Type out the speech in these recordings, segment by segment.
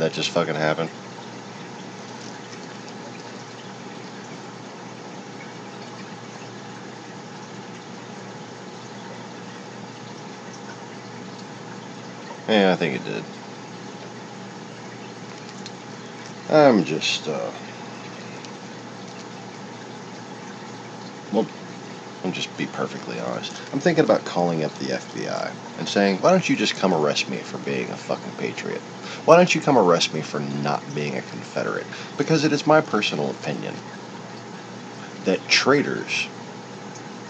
that just fucking happen? Yeah, I think it did. I'm just, well, I'll just be perfectly honest. I'm thinking about calling up the FBI and saying, why don't you just come arrest me for being a fucking patriot? Why don't you come arrest me for not being a Confederate? Because it is my personal opinion that traitors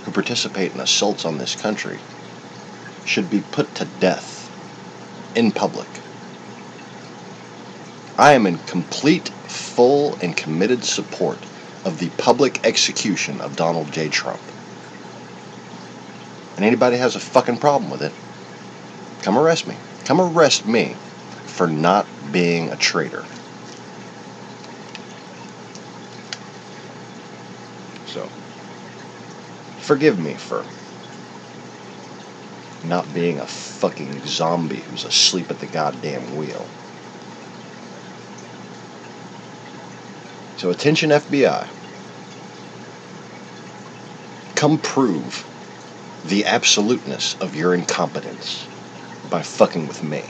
who participate in assaults on this country should be put to death in public. I am in complete, full, and committed support of the public execution of Donald J. Trump. And anybody has a fucking problem with it, come arrest me. Come arrest me for not being a traitor. So, forgive me for not being a fucking zombie who's asleep at the goddamn wheel. So attention FBI. Come prove the absoluteness of your incompetence by fucking with me.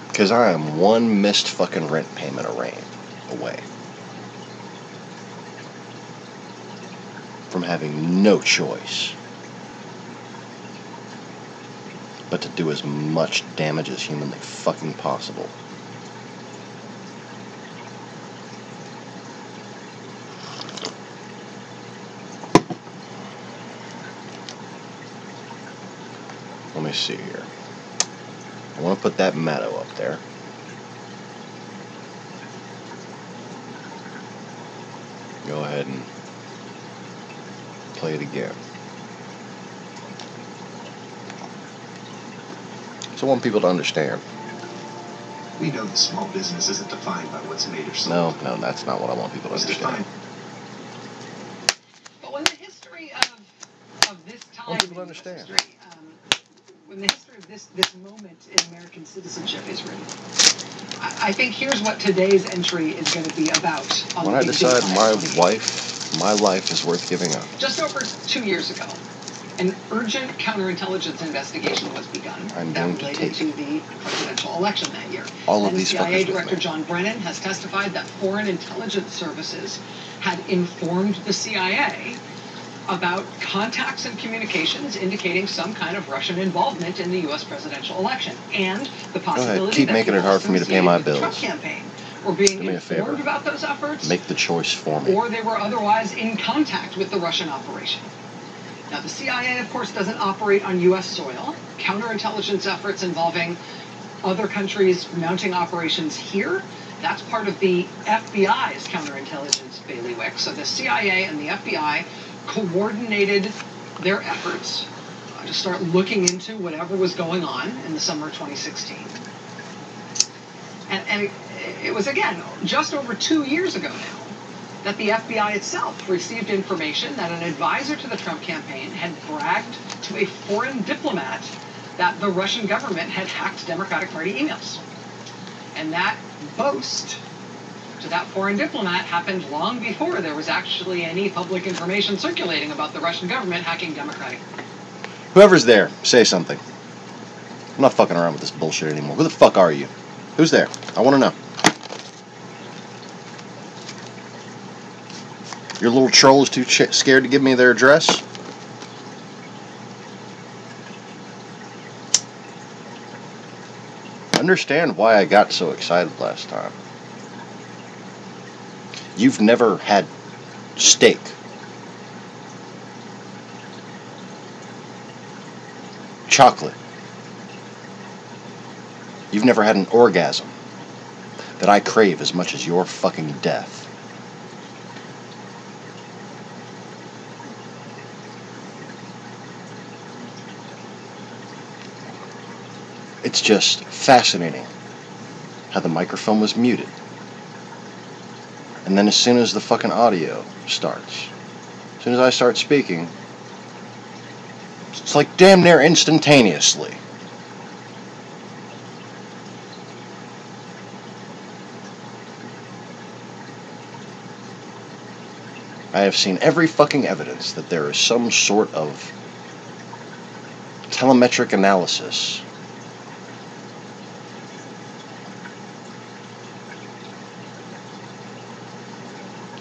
Because I am one missed fucking rent payment away from having no choice but to do as much damage as humanly fucking possible. Let me see here. I want to put that Matto up there. Go ahead and play it again. So I want people to understand. We know that small business isn't defined by what's made or sold. No, that's not what I want people to understand. But when the history of this time, I want people to understand. When the history of this moment in American citizenship is written, I think here's what today's entry is going to be about. When I decide my life is worth giving up. Just over 2 years ago, an urgent counterintelligence investigation was begun that related to the presidential election that year. All of these CIA Director John Brennan has testified that foreign intelligence services had informed the CIA about contacts and communications indicating some kind of Russian involvement in the U.S. presidential election, and the possibility Keep that making it hard for me to pay my bills. The Trump campaign were being Do me a favor. informed about those efforts. Make the choice for me. Or they were otherwise in contact with the Russian operation. Now, the CIA, of course, doesn't operate on U.S. soil. Counterintelligence efforts involving other countries mounting operations here, that's part of the FBI's counterintelligence bailiwick. So the CIA and the FBI coordinated their efforts to start looking into whatever was going on in the summer of 2016. And it was, again, just over 2 years ago now that the FBI itself received information that an advisor to the Trump campaign had bragged to a foreign diplomat that the Russian government had hacked Democratic Party emails. And that boast to that foreign diplomat happened long before there was actually any public information circulating about the Russian government hacking Democratic. Whoever's there, say something. I'm not fucking around with this bullshit anymore. Who the fuck are you? Who's there? I want to know. Your little troll is too scared to give me their address? Understand why I got so excited last time. You've never had steak. Chocolate. You've never had an orgasm that I crave as much as your fucking death. It's just fascinating how the microphone was muted. And then as soon as the fucking audio starts, as soon as I start speaking, it's like damn near instantaneously. I have seen every fucking evidence that there is some sort of telemetric analysis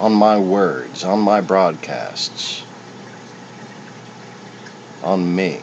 on my words, on my broadcasts, on me.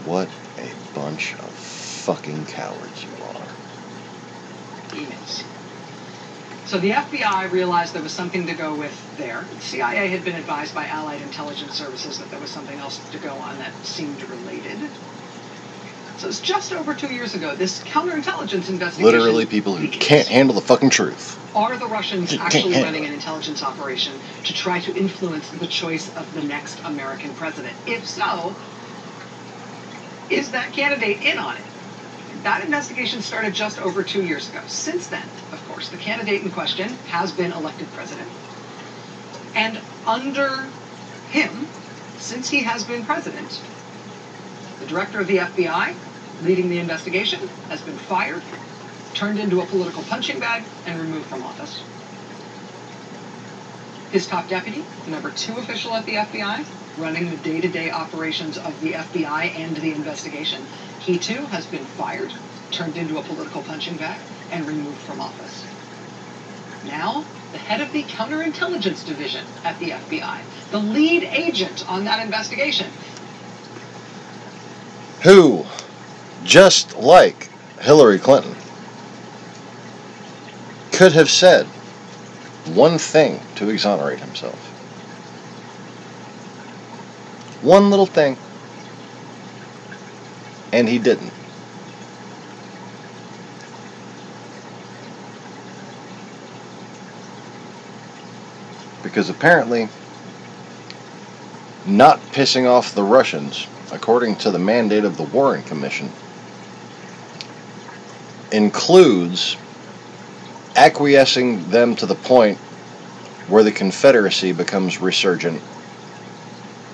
What a bunch of fucking cowards you are. Emails. So the FBI realized there was something to go with there. The CIA had been advised by Allied intelligence services that there was something else to go on that seemed related. So it's just over 2 years ago, this counterintelligence investigation... Literally people who can't handle the fucking truth. Are the Russians actually running an intelligence operation to try to influence the choice of the next American president? If so, is that candidate in on it? That investigation started just over 2 years ago. Since then, of course, the candidate in question has been elected president. And under him, since he has been president, the director of the FBI, leading the investigation, has been fired, turned into a political punching bag, and removed from office. His top deputy, the number 2 official at the FBI, running the day-to-day operations of the FBI and the investigation, he too has been fired, turned into a political punching bag, and removed from office. Now, the head of the counterintelligence division at the FBI, the lead agent on that investigation, who, just like Hillary Clinton, could have said one thing to exonerate himself. One little thing. And he didn't. Because apparently, not pissing off the Russians, according to the mandate of the Warren Commission, includes acquiescing them to the point where the Confederacy becomes resurgent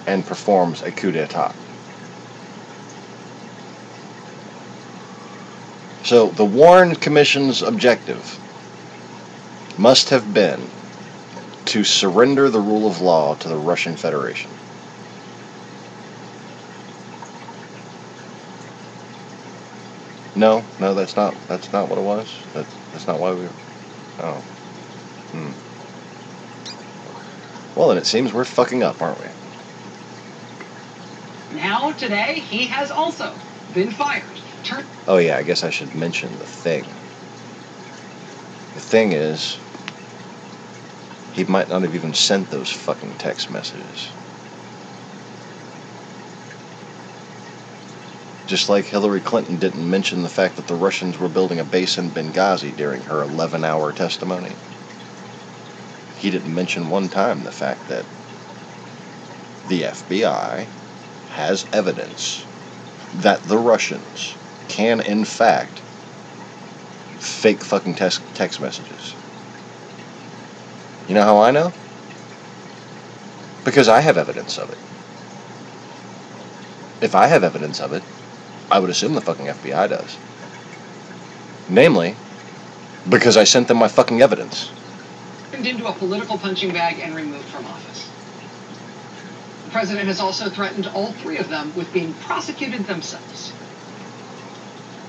and performs a coup d'etat. So the Warren Commission's objective must have been to surrender the rule of law to the Russian Federation. No, that's not what it was. That's not why we were... Oh. Well, then it seems we're fucking up, aren't we? now today, he has also been fired. Oh yeah, I guess I should mention the thing. The thing is, he might not have even sent those fucking text messages. Just like Hillary Clinton didn't mention the fact that the Russians were building a base in Benghazi during her 11-hour testimony. He didn't mention one time the fact that the FBI has evidence that the Russians can, in fact, fake fucking text messages. You know how I know? Because I have evidence of it. If I have evidence of it, I would assume the fucking FBI does. Namely, because I sent them my fucking evidence. Turned into a political punching bag and removed from office. The president has also threatened all 3 of them with being prosecuted themselves.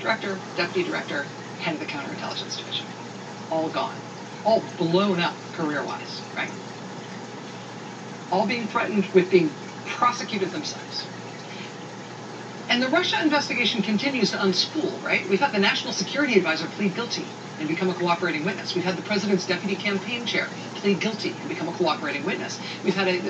Director, deputy director, head of the counterintelligence division. All gone. All blown up career-wise, right? All being threatened with being prosecuted themselves. And the Russia investigation continues to unspool, right? We've had the National Security Advisor plead guilty and become a cooperating witness. We've had the president's deputy campaign chair plead guilty and become a cooperating witness. We've had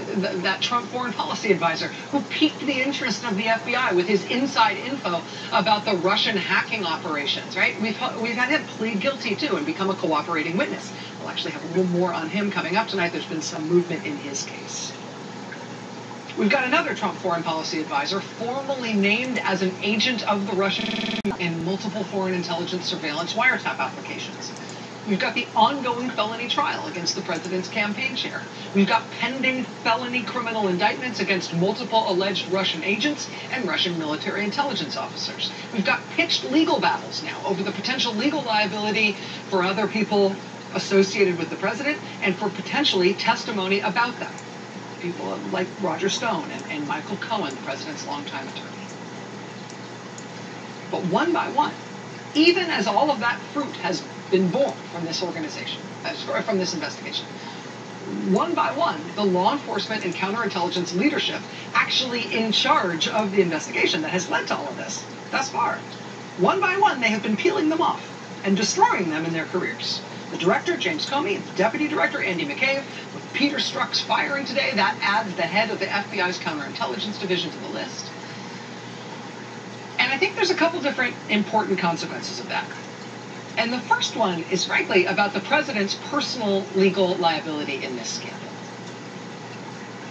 that Trump foreign policy advisor who piqued the interest of the FBI with his inside info about the Russian hacking operations, right? We've had him plead guilty too and become a cooperating witness. We'll actually have a little more on him coming up tonight. There's been some movement in his case. We've got another Trump foreign policy advisor formally named as an agent of the Russian in multiple foreign intelligence surveillance wiretap applications. We've got the ongoing felony trial against the president's campaign chair. We've got pending felony criminal indictments against multiple alleged Russian agents and Russian military intelligence officers. We've got pitched legal battles now over the potential legal liability for other people associated with the president and for potentially testimony about them. People like Roger Stone and Michael Cohen, the president's longtime attorney. But one by one, even as all of that fruit has been born from this organization, from this investigation, one by one, the law enforcement and counterintelligence leadership actually in charge of the investigation that has led to all of this thus far, one by one, they have been peeling them off and destroying them in their careers. The director, James Comey, the deputy director, Andy McCabe, with Peter Strzok's firing today, that adds the head of the FBI's counterintelligence division to the list. And I think there's a couple different important consequences of that. And the first one is, frankly, about the president's personal legal liability in this scandal.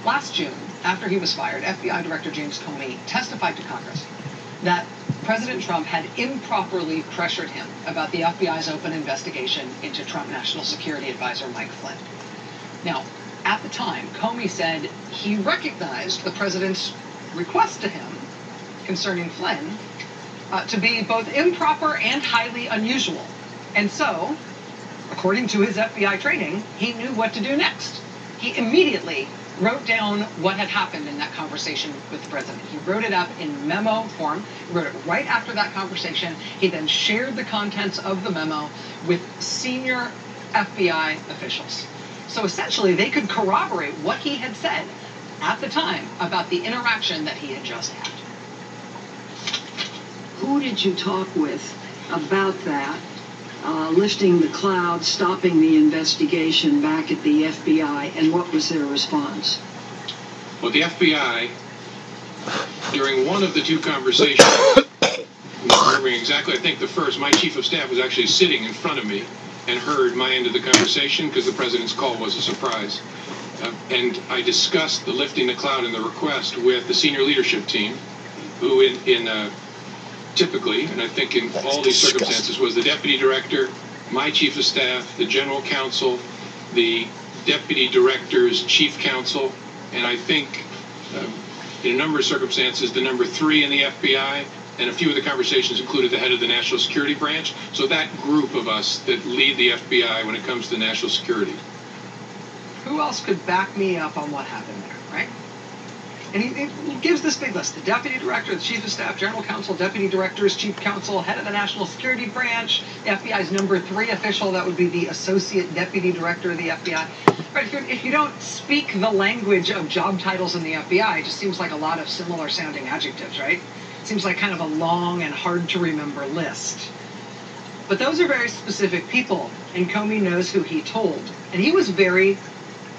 Last June, after he was fired, FBI Director James Comey testified to Congress that President Trump had improperly pressured him about the FBI's open investigation into Trump National Security Advisor Mike Flynn. Now, at the time, Comey said he recognized the president's request to him concerning Flynn to be both improper and highly unusual. And so, according to his FBI training, he knew what to do next. He immediately wrote down what had happened in that conversation with the president. He wrote it up in memo form. He wrote it right after that conversation. He then shared the contents of the memo with senior FBI officials. So essentially, they could corroborate what he had said at the time about the interaction that he had just had. Who did you talk with about that? Lifting the cloud, stopping the investigation back at the FBI, and what was their response? Well, the FBI, during one of the two conversations, remembering exactly, I think the first, my chief of staff was actually sitting in front of me and heard my end of the conversation because the president's call was a surprise. And I discussed the lifting the cloud and the request with the senior leadership team, who typically, and I think in all these circumstances, was the deputy director, my chief of staff, the general counsel, the deputy director's chief counsel, and I think in a number of circumstances, the number 3 in the FBI, and a few of the conversations included the head of the National Security Branch. So that group of us that lead the FBI when it comes to national security. Who else could back me up on what happened there, right? And he gives this big list: the deputy director, the chief of staff, general counsel, deputy directors, chief counsel, head of the National Security Branch, the FBI's number 3 official, that would be the associate deputy director of the FBI. Right, if you don't speak the language of job titles in the FBI, it just seems like a lot of similar sounding adjectives, right? It seems like kind of a long and hard to remember list. But those are very specific people, and Comey knows who he told. And he was very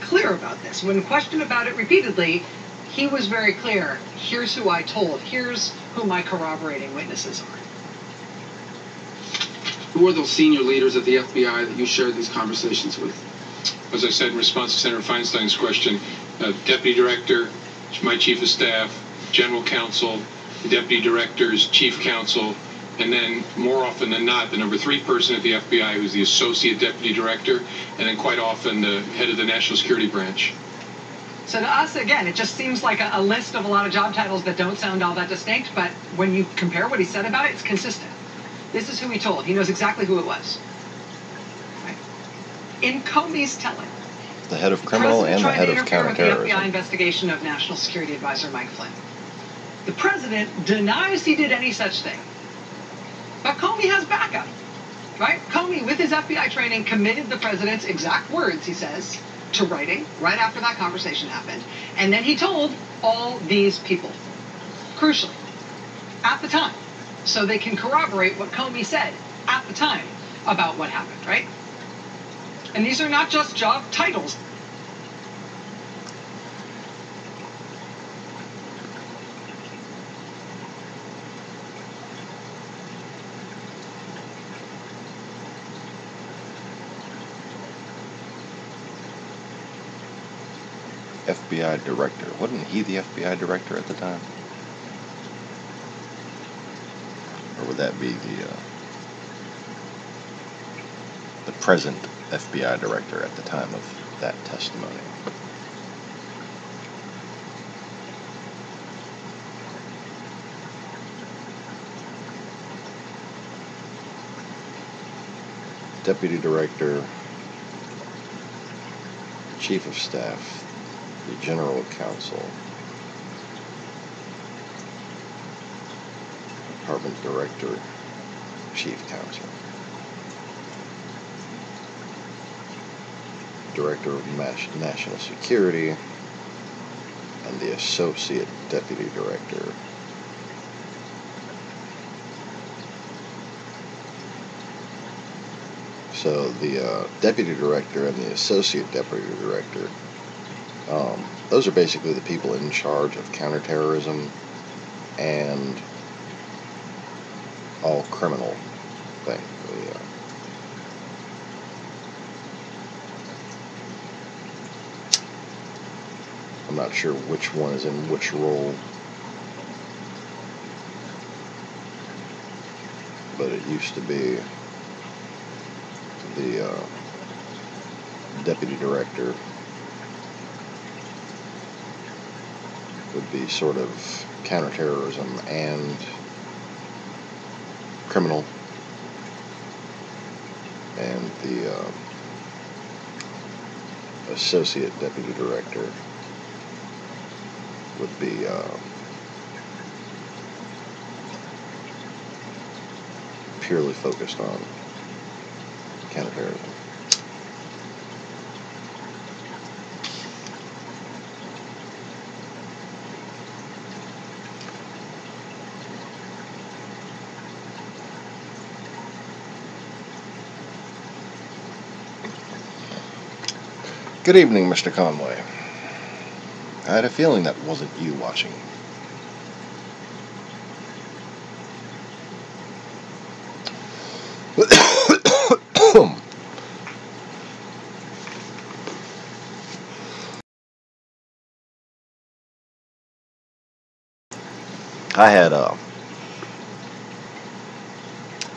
clear about this. When questioned about it repeatedly, he was very clear. Here's who I told. Here's who my corroborating witnesses are. Who are those senior leaders at the FBI that you shared these conversations with? As I said in response to Senator Feinstein's question, deputy director, my chief of staff, general counsel, the deputy director's chief counsel, and then more often than not, the number 3 person at the FBI, who's the associate deputy director, and then quite often the head of the National Security Branch. So to us, again, it just seems like a list of a lot of job titles that don't sound all that distinct, but when you compare what he said about it, it's consistent. This is who he told. He knows exactly who it was. Right? In Comey's telling, the head of criminal and the head of with counterterrorism. the FBI investigation of National Security Advisor Mike Flynn. The president denies he did any such thing. But Comey has backup. Right? Comey, with his FBI training, committed the president's exact words, he says, to writing right after that conversation happened. And then he told all these people, crucially, at the time, so they can corroborate what Comey said at the time about what happened, right? And these are not just job titles. FBI director. Wasn't he the FBI director at the time? Or would that be the present FBI director at the time of that testimony? Deputy director, chief of staff, the general counsel, department director, chief counsel, director of national security, and the associate deputy director. So the deputy director and the associate deputy director, those are basically the people in charge of counterterrorism and all criminal things. I'm not sure which one is in which role, but it used to be the deputy director would be sort of counterterrorism and criminal, and the associate deputy director would be purely focused on counterterrorism. Good evening, Mr. Conway. I had a feeling that wasn't you watching. I had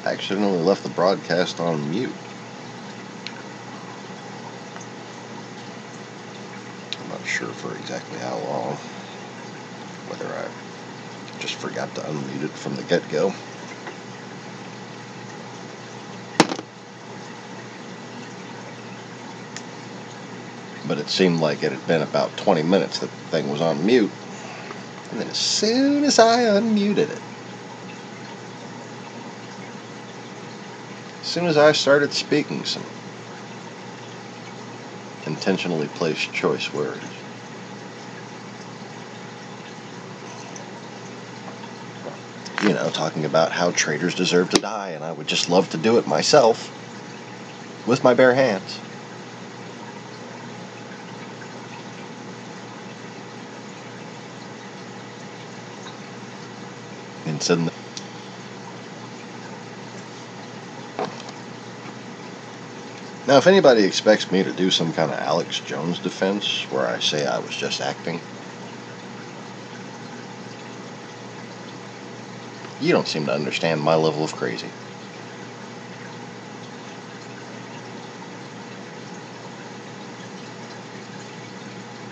accidentally left the broadcast on mute. I'm not sure for exactly how long. Whether I just forgot to unmute it from the get-go. But it seemed like it had been about 20 minutes that the thing was on mute. And then as soon as I unmuted it, as soon as I started speaking some intentionally placed choice words, you know, talking about how traitors deserve to die, and I would just love to do it myself with my bare hands. And suddenly, now if anybody expects me to do some kind of Alex Jones defense where I say I was just acting, you don't seem to understand my level of crazy.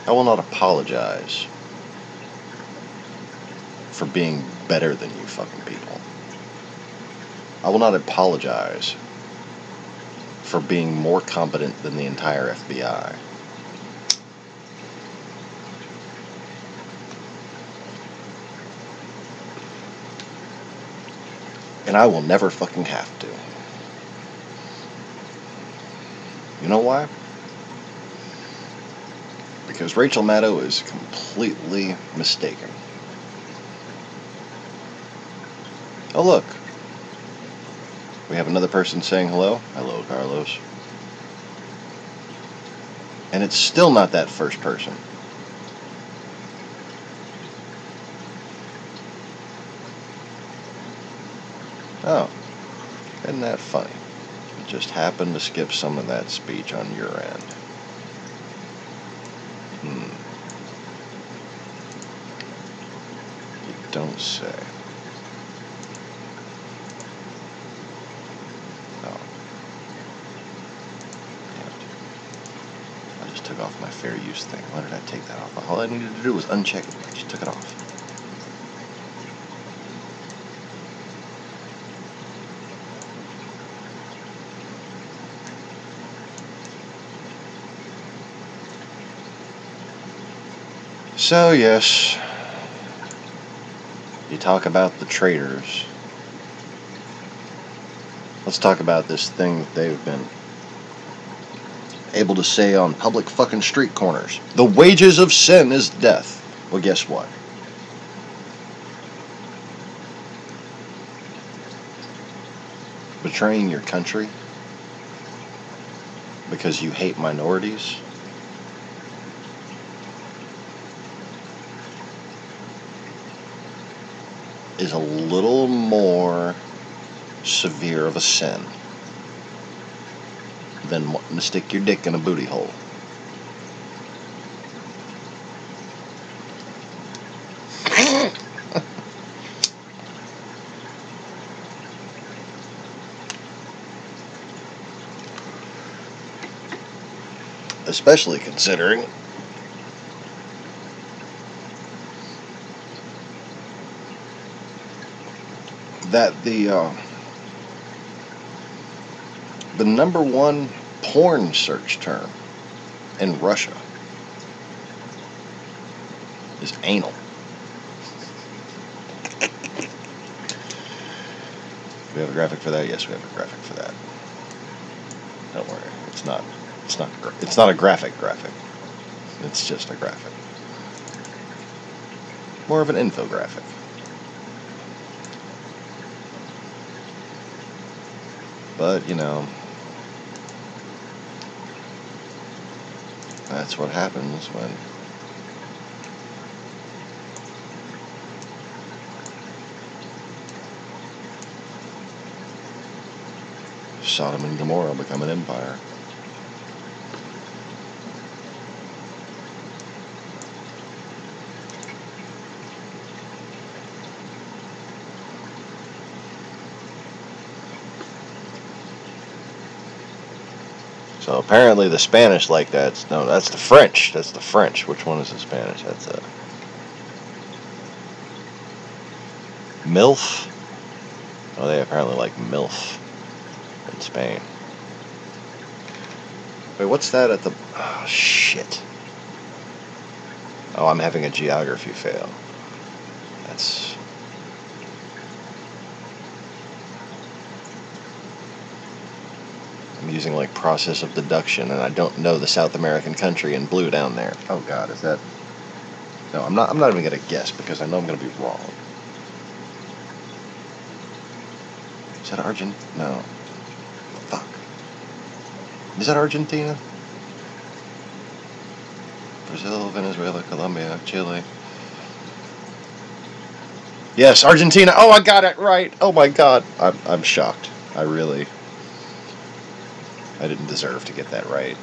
I will not apologize for being better than you fucking people. I will not apologize for being more competent than the entire FBI. And I will never fucking have to. You know why? Because Rachel Maddow is completely mistaken. Oh look, we have another person saying hello. Hello, Carlos. And it's still not that first person. Oh, isn't that funny? It just happened to skip some of that speech on your end. You don't say. Oh. Damn it. I just took off my fair use thing. Why did I take that off? All I needed to do was uncheck it. I just took it off. So, yes, you talk about the traitors. Let's talk about this thing that they've been able to say on public fucking street corners. The wages of sin is death. Well, guess what? Betraying your country because you hate minorities is a little more severe of a sin than wanting to stick your dick in a booty hole. Especially considering that the number one porn search term in Russia is anal. We have a graphic for that? Yes, we have a graphic for that. Don't worry, it's not a graphic. It's just a graphic. More of an infographic. But, you know, that's what happens when Sodom and Gomorrah become an empire. So apparently the Spanish like that. No, that's the French. That's the French. Which one is the Spanish? That's a MILF. Oh, they apparently like MILF in Spain. Wait, what's that at the... Oh, shit. Oh, I'm having a geography fail. That's... I'm using like process of deduction, and I don't know the South American country in blue down there. Oh God, is that? No, I'm not even gonna guess because I know I'm gonna be wrong. Is that Argentina? No. Fuck. Is that Argentina? Brazil, Venezuela, Colombia, Chile. Yes, Argentina. Oh, I got it right. Oh my God, I'm shocked. I didn't deserve to get that right.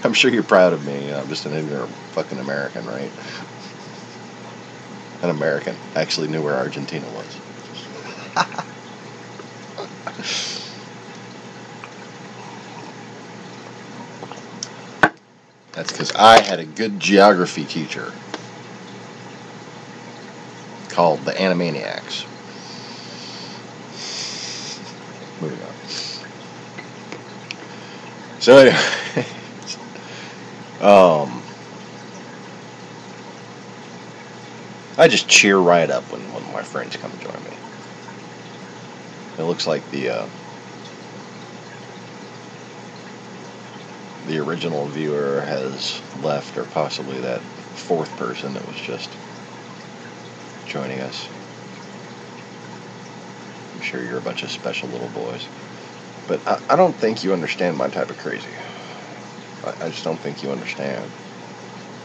I'm sure you're proud of me. I'm just an ignorant fucking American, right? An American actually knew where Argentina was. That's because I had a good geography teacher called the Animaniacs. Moving on. So anyway, I just cheer right up when my friends come join me. It looks like the original viewer has left, or possibly that fourth person that was just joining us. I'm sure you're a bunch of special little boys. But I don't think you understand my type of crazy. I just don't think you understand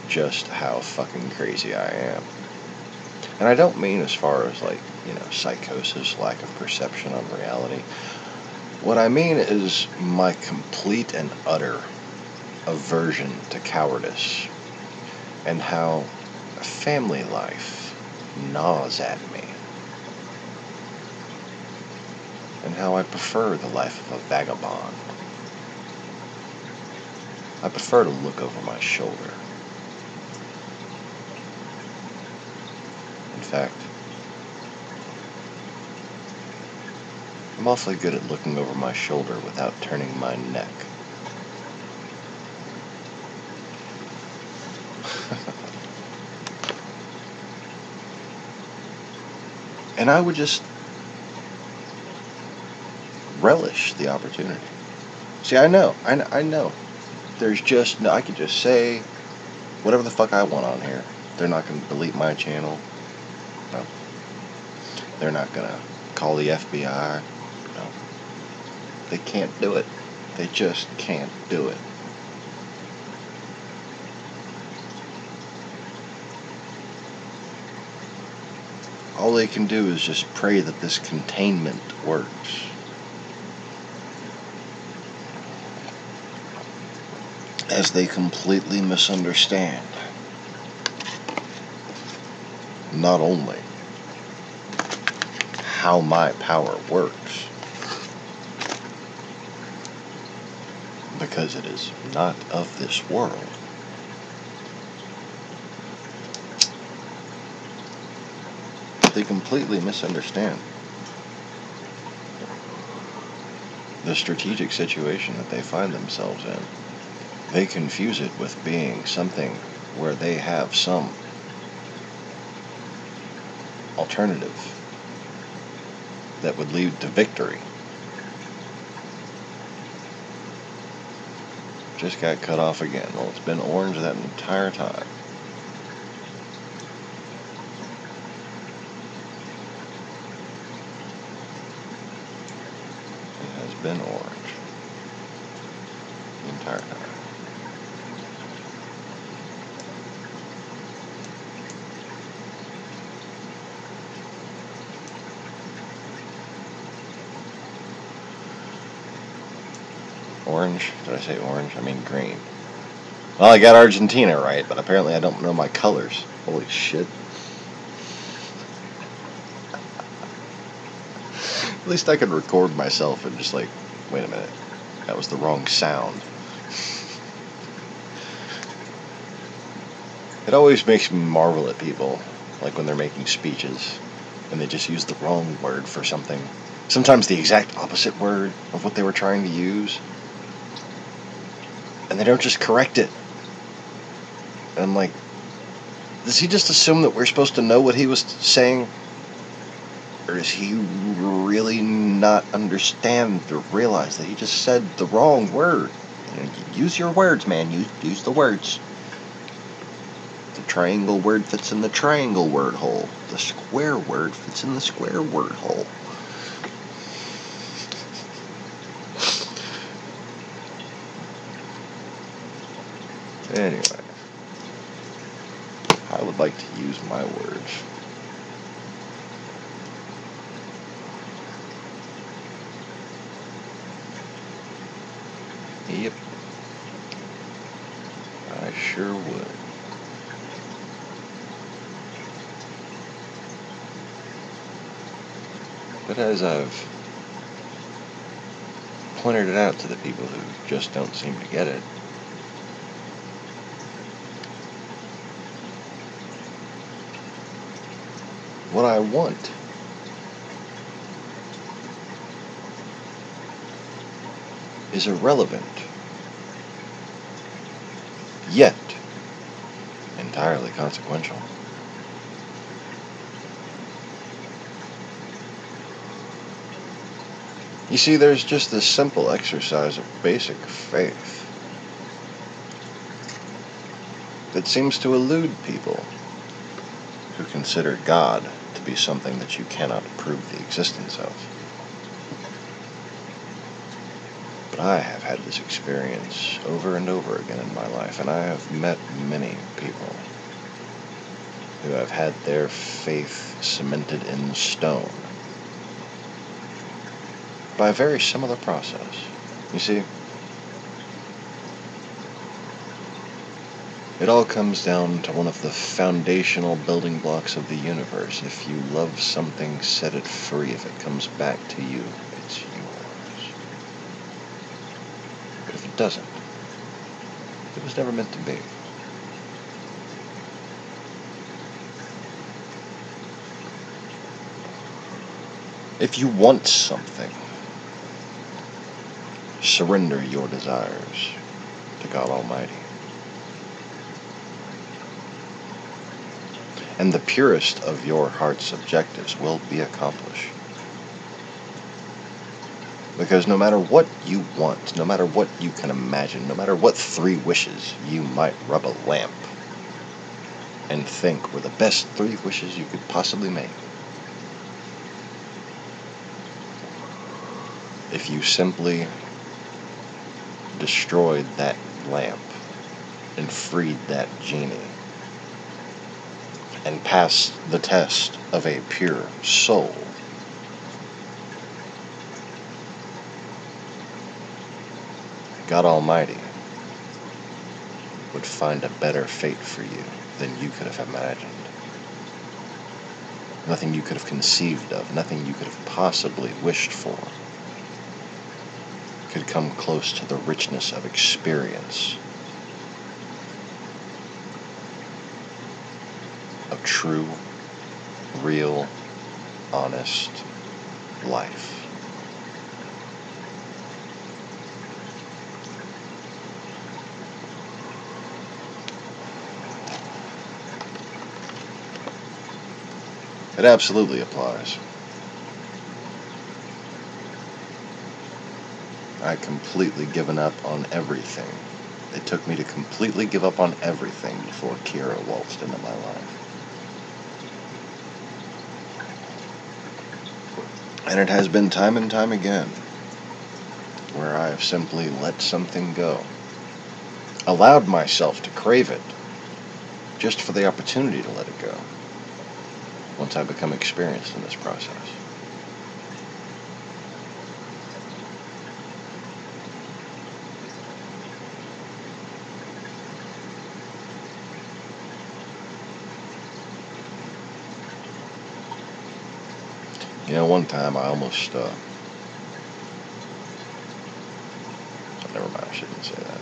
just how fucking crazy I am. And I don't mean as far as, like, you know, psychosis, lack of perception on reality. What I mean is my complete and utter aversion to cowardice, and how family life gnaws at me, and how I prefer the life of a vagabond. I prefer to look over my shoulder. In fact, I'm awfully good at looking over my shoulder without turning my neck. And I would just relish the opportunity. See, I know. There's just, I could just say whatever the fuck I want on here. They're not going to delete my channel. No. They're not going to call the FBI. No. They can't do it. They just can't do it. All they can do is just pray that this containment works. As they completely misunderstand not only how my power works, because it is not of this world, they completely misunderstand the strategic situation that they find themselves in. They confuse it with being something where they have some alternative that would lead to victory. Just got cut off again. Well, it's been orange that entire time. It has been orange the entire time. Orange? Did I say orange? I mean green. Well, I got Argentina right, but apparently I don't know my colors. Holy shit. At least I could record myself and just like, wait a minute, that was the wrong sound. It always makes me marvel at people, like when they're making speeches, and they just use the wrong word for something. Sometimes the exact opposite word of what they were trying to use. And they don't just correct it. And I'm like, does he just assume that we're supposed to know what he was saying? Or does he really not understand or realize that he just said the wrong word? You know, use your words, man. Use the words. The triangle word fits in the triangle word hole. The square word fits in the square word hole. Anyway, I would like to use my words. Yep, I sure would. But as I've pointed it out to the people who just don't seem to get it, what I want is irrelevant, yet entirely consequential. You see, there's just this simple exercise of basic faith that seems to elude people who consider God to be something that you cannot prove the existence of. But I have had this experience over and over again in my life, and I have met many people who have had their faith cemented in stone by a very similar process. You see, it all comes down to one of the foundational building blocks of the universe. If you love something, set it free. If it comes back to you, it's yours. But if it doesn't, it was never meant to be. If you want something, surrender your desires to God Almighty. And the purest of your heart's objectives will be accomplished. Because no matter what you want, no matter what you can imagine, no matter what 3 wishes you might rub a lamp and think were the best 3 wishes you could possibly make, if you simply destroyed that lamp and freed that genie and passed the test of a pure soul, God Almighty would find a better fate for you than you could have imagined. Nothing you could have conceived of, nothing you could have possibly wished for could come close to the richness of experience of true, real, honest life. It absolutely applies. I completely given up on everything. It took me to completely give up on everything before Kira waltzed into my life. And it has been time and time again where I have simply let something go. Allowed myself to crave it just for the opportunity to let it go once I become experienced in this process. You know, one time I almost, never mind, I shouldn't say that.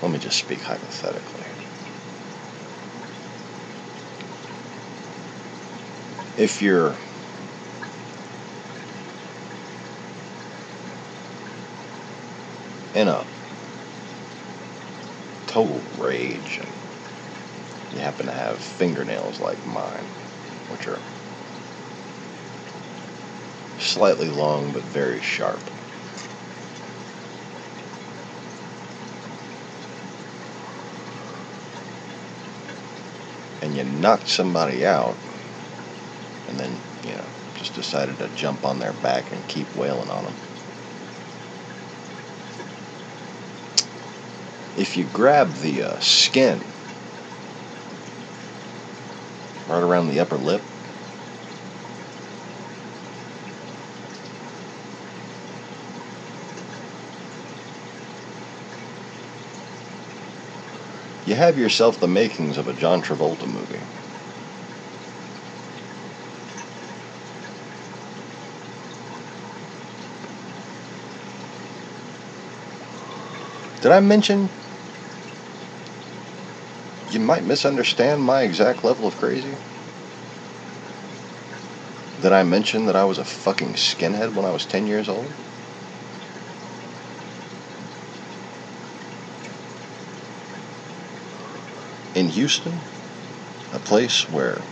Let me just speak hypothetically. If you're in a total rage and you happen to have fingernails like mine, which are slightly long but very sharp, and you knocked somebody out and then, just decided to jump on their back and keep wailing on them. If you grab the skin right around the upper lip, you have yourself the makings of a John Travolta movie. Did I mention you might misunderstand my exact level of crazy? Did I mention that I was a fucking skinhead when I was 10 years old? In Houston, a place where,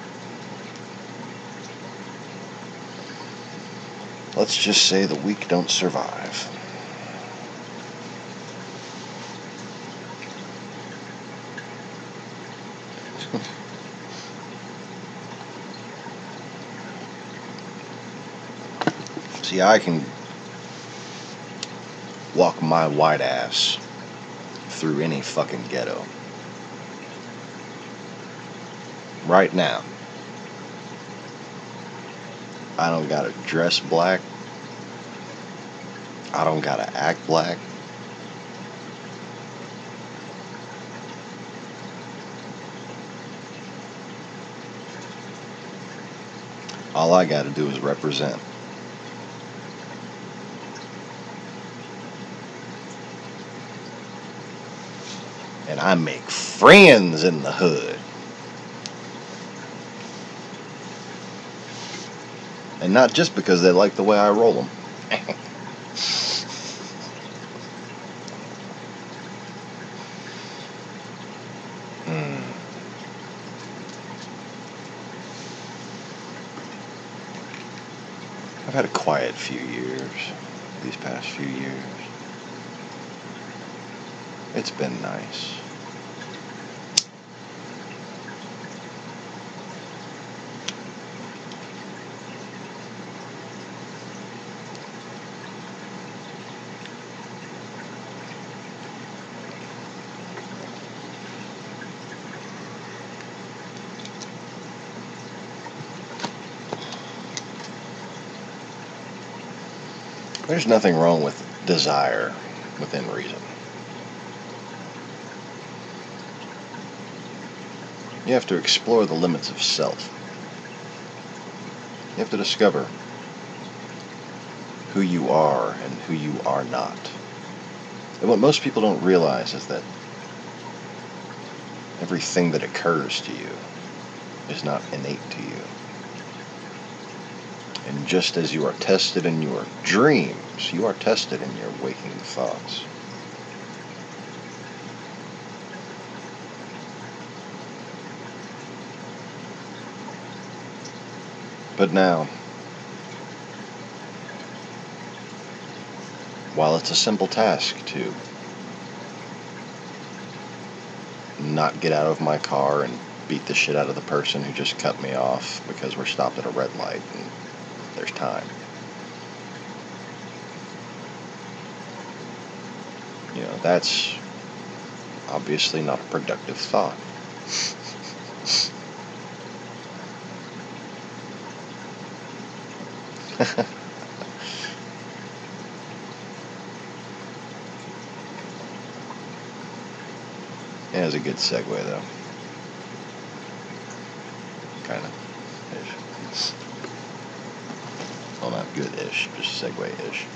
let's just say, the weak don't survive. See, I can walk my white ass through any fucking ghetto. Right now. I don't gotta dress black. I don't gotta act black. All I gotta do is represent. And I make friends in the hood. And not just because they like the way I roll them. I've had a quiet few years, these past few years. It's been nice. There's nothing wrong with desire within reason. You have to explore the limits of self. You have to discover who you are and who you are not. And what most people don't realize is that everything that occurs to you is not innate to you. And just as you are tested in your dreams, you are tested in your waking thoughts. But now, while it's a simple task to not get out of my car and beat the shit out of the person who just cut me off because we're stopped at a red light and there's time. You know, that's obviously not a productive thought. Yeah, it's a good segue though. Kinda. Ish. Well, not good-ish, just segue-ish.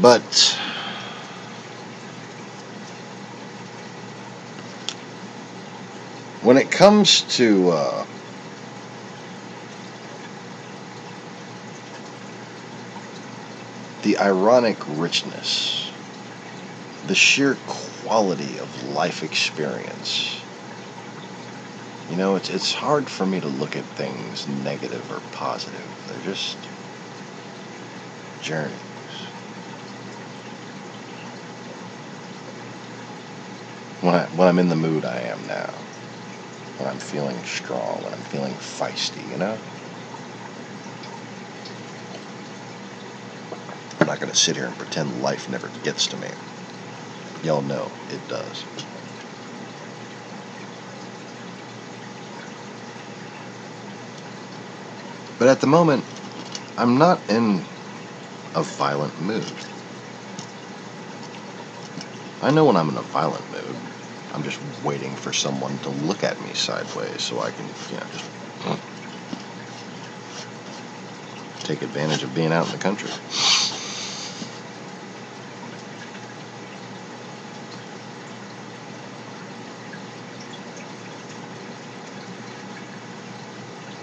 But when it comes to the ironic richness, the sheer quality of life experience, you know, it's hard for me to look at things negative or positive. They're just journeys. When I'm in the mood I am now, when I'm feeling strong, when I'm feeling feisty, you know? I'm not going to sit here and pretend life never gets to me. Y'all know it does. But at the moment, I'm not in a violent mood. I know when I'm in a violent mood. I'm just waiting for someone to look at me sideways so I can, you know, just take advantage of being out in the country.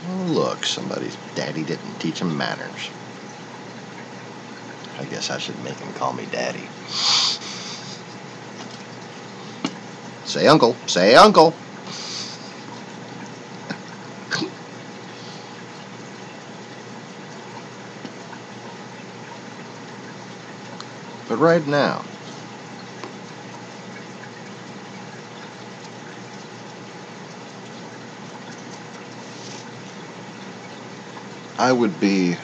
Oh, look, somebody's daddy didn't teach him manners. I guess I should make him call me daddy. Say uncle, say uncle. But right now, I would be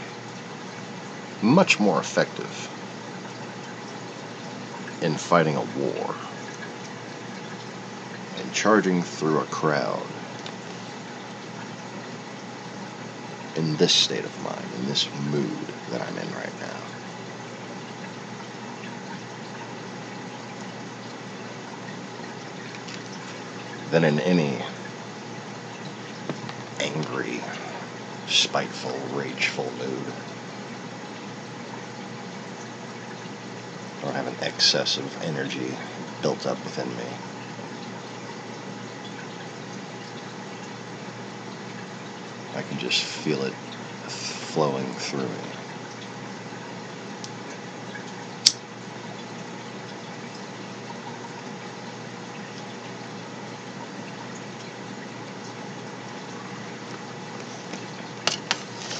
much more effective in fighting a war and charging through a crowd in this state of mind, in this mood that I'm in right now. Than in any angry, spiteful, rageful mood. I don't have an excess of energy built up within me. I can just feel it flowing through me.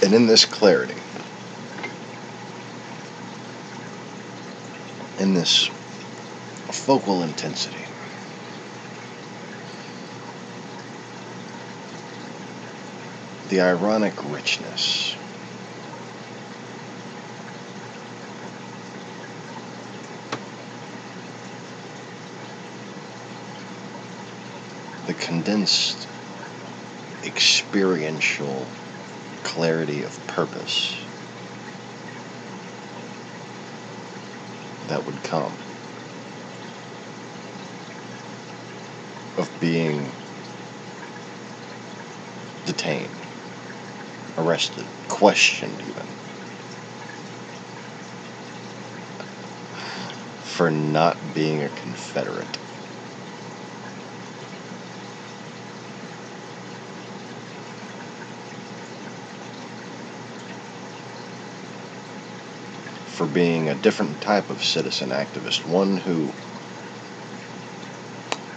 And in this clarity, in this focal intensity, the ironic richness, the condensed experiential clarity of purpose that would come of being detained, arrested, questioned even, for not being a Confederate. For being a different type of citizen activist, one who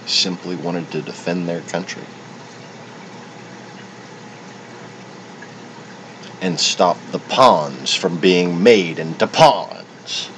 simply wanted to defend their country and stop the pawns from being made into pawns.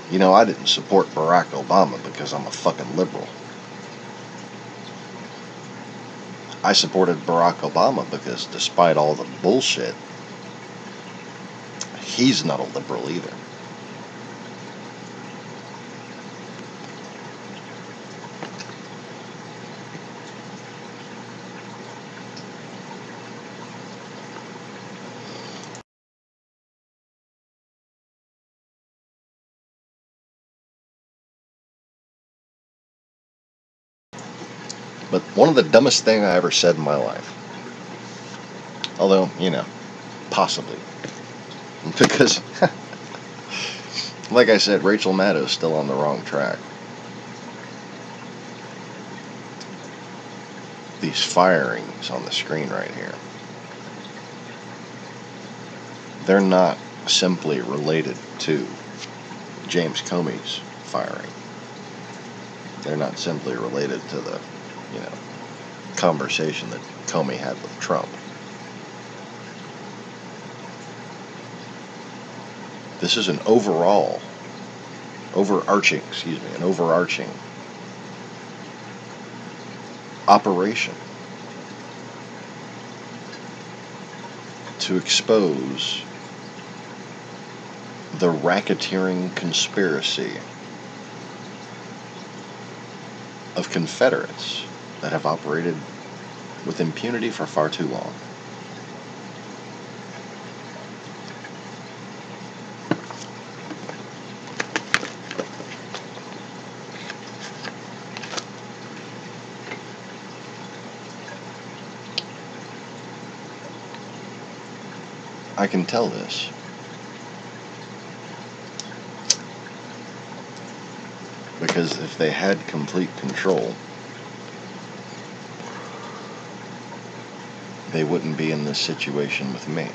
You know, I didn't support Barack Obama because I'm a fucking liberal. I supported Barack Obama because despite all the bullshit, he's not a liberal either. But one of the dumbest things I ever said in my life, although, you know, possibly, because, like I said, Rachel Maddow's still on the wrong track. These firings on the screen right here, they're not simply related to James Comey's firing. They're not simply related to the, you know, conversation that Comey had with Trump. This is an overarching operation to expose the racketeering conspiracy of Confederates that have operated with impunity for far too long. I can tell this because if they had complete control, they wouldn't be in this situation with me.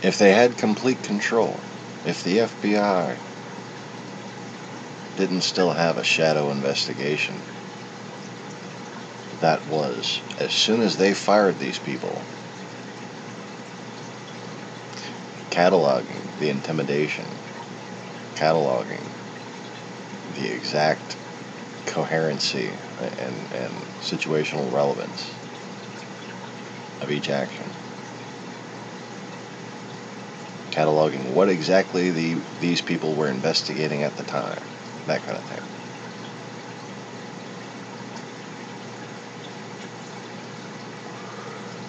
If they had complete control, if the FBI didn't still have a shadow investigation, that was, as soon as they fired these people, cataloging the intimidation, cataloging the exact coherency and situational relevance of each action, cataloging what exactly these people were investigating at the time, that kind of thing.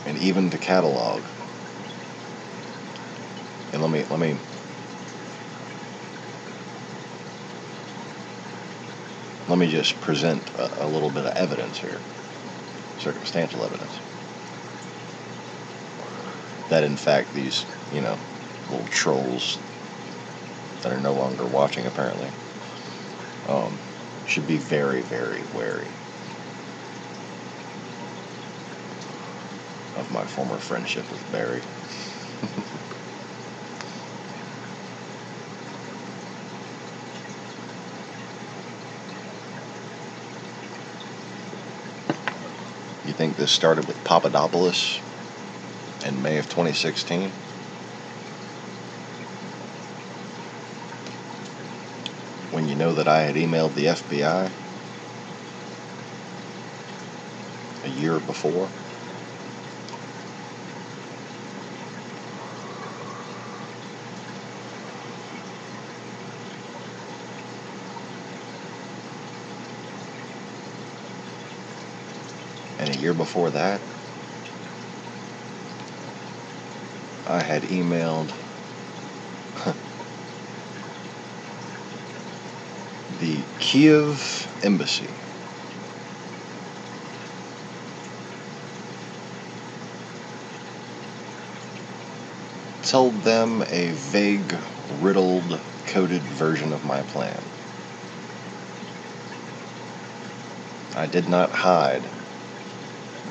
And even to catalog, and let me just present a little bit of evidence here, circumstantial evidence, that in fact these, little trolls that are no longer watching apparently, should be very, very wary of my former friendship with Barry. You think this started with Papadopoulos in May of 2016? When you know that I had emailed the FBI a year before? And a year before that, I had emailed the Kiev embassy told them a vague, riddled, coded version of my plan. I did not hide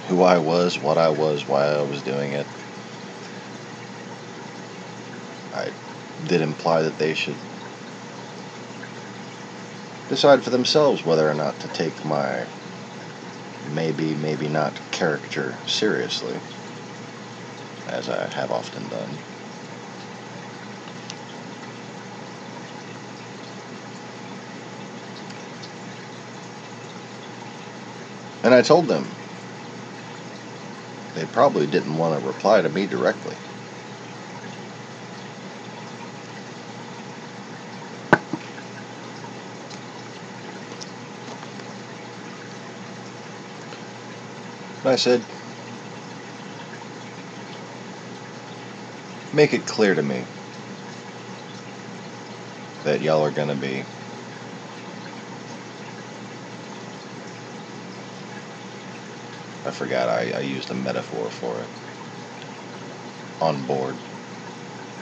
who I was, what I was, why I was doing it. I did imply that they should decide for themselves whether or not to take my maybe, maybe not caricature seriously, as I have often done. And I told them they probably didn't want to reply to me directly. And I said, make it clear to me that y'all are going to be I forgot, I used a metaphor for it. On board,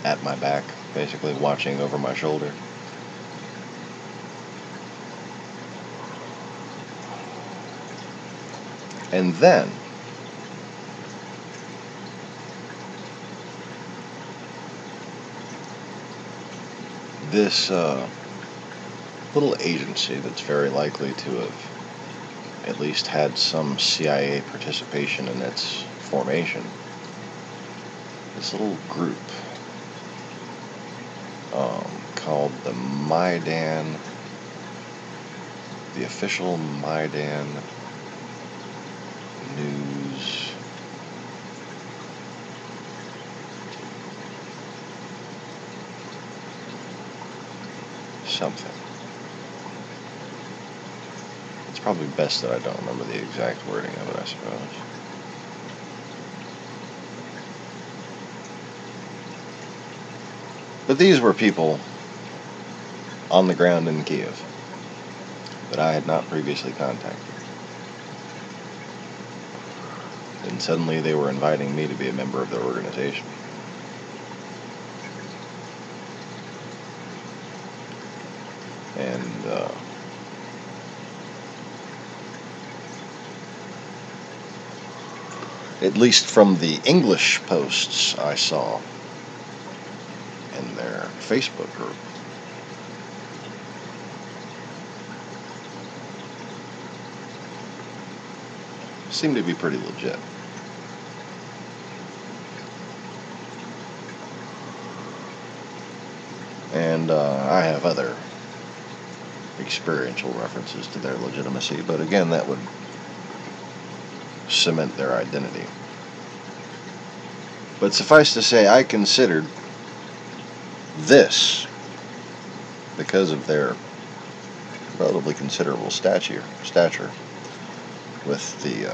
at my back, basically watching over my shoulder. And then, this little agency that's very likely to have at least had some CIA participation in its formation, this little group called the Maidan, the official Maidan News something. It's probably best that I don't remember the exact wording of it, I suppose. But these were people on the ground in Kiev that I had not previously contacted. And suddenly they were inviting me to be a member of their organization. And at least from the English posts I saw, Facebook group. Seemed to be pretty legit. And I have other experiential references to their legitimacy, but again, that would cement their identity. But suffice to say, I considered this, because of their relatively considerable stature with the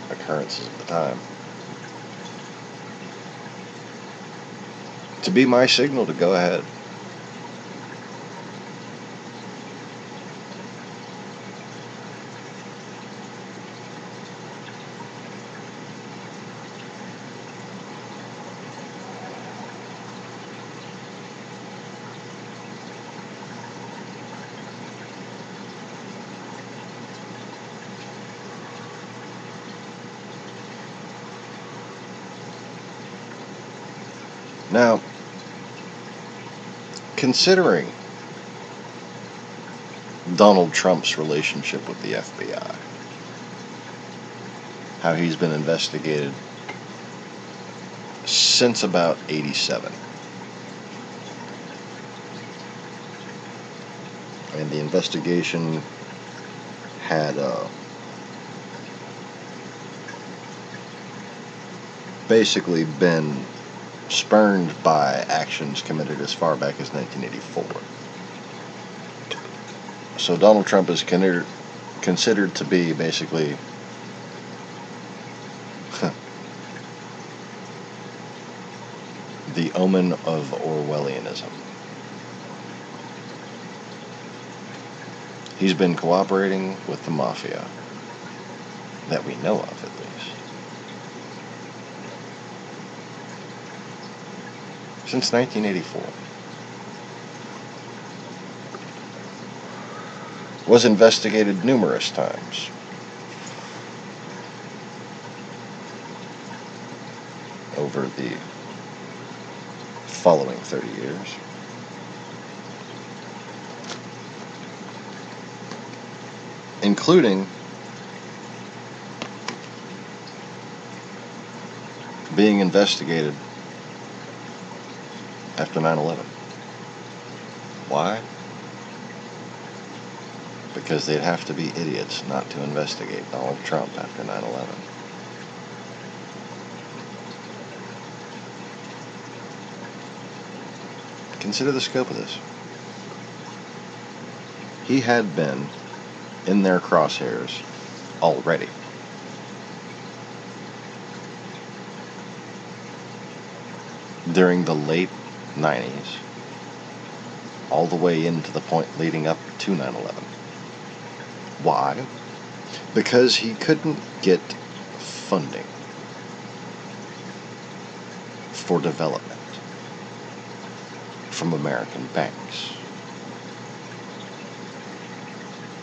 occurrences of the time, to be my signal to go ahead. Now, considering Donald Trump's relationship with the FBI, how he's been investigated since about '87, and the investigation had basically been spurned by actions committed as far back as 1984. So Donald Trump is considered to be basically the omen of Orwellianism. He's been cooperating with the mafia, that we know of at least, since 1984. Was investigated numerous times. Over the following 30 years. Including being investigated after 9/11. Why? Because they'd have to be idiots not to investigate Donald Trump after 9/11. Consider the scope of this. He had been in their crosshairs already. During the late 90s, all the way into the point leading up to 9/11. Why? Because he couldn't get funding for development from American banks.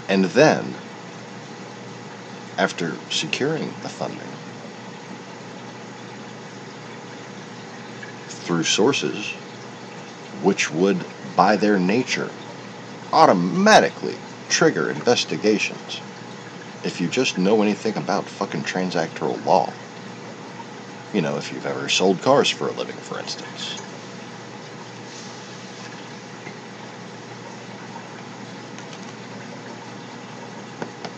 And then, after securing the funding through sources which would, by their nature, automatically trigger investigations if you just know anything about fucking transactional law. You know, if you've ever sold cars for a living, for instance.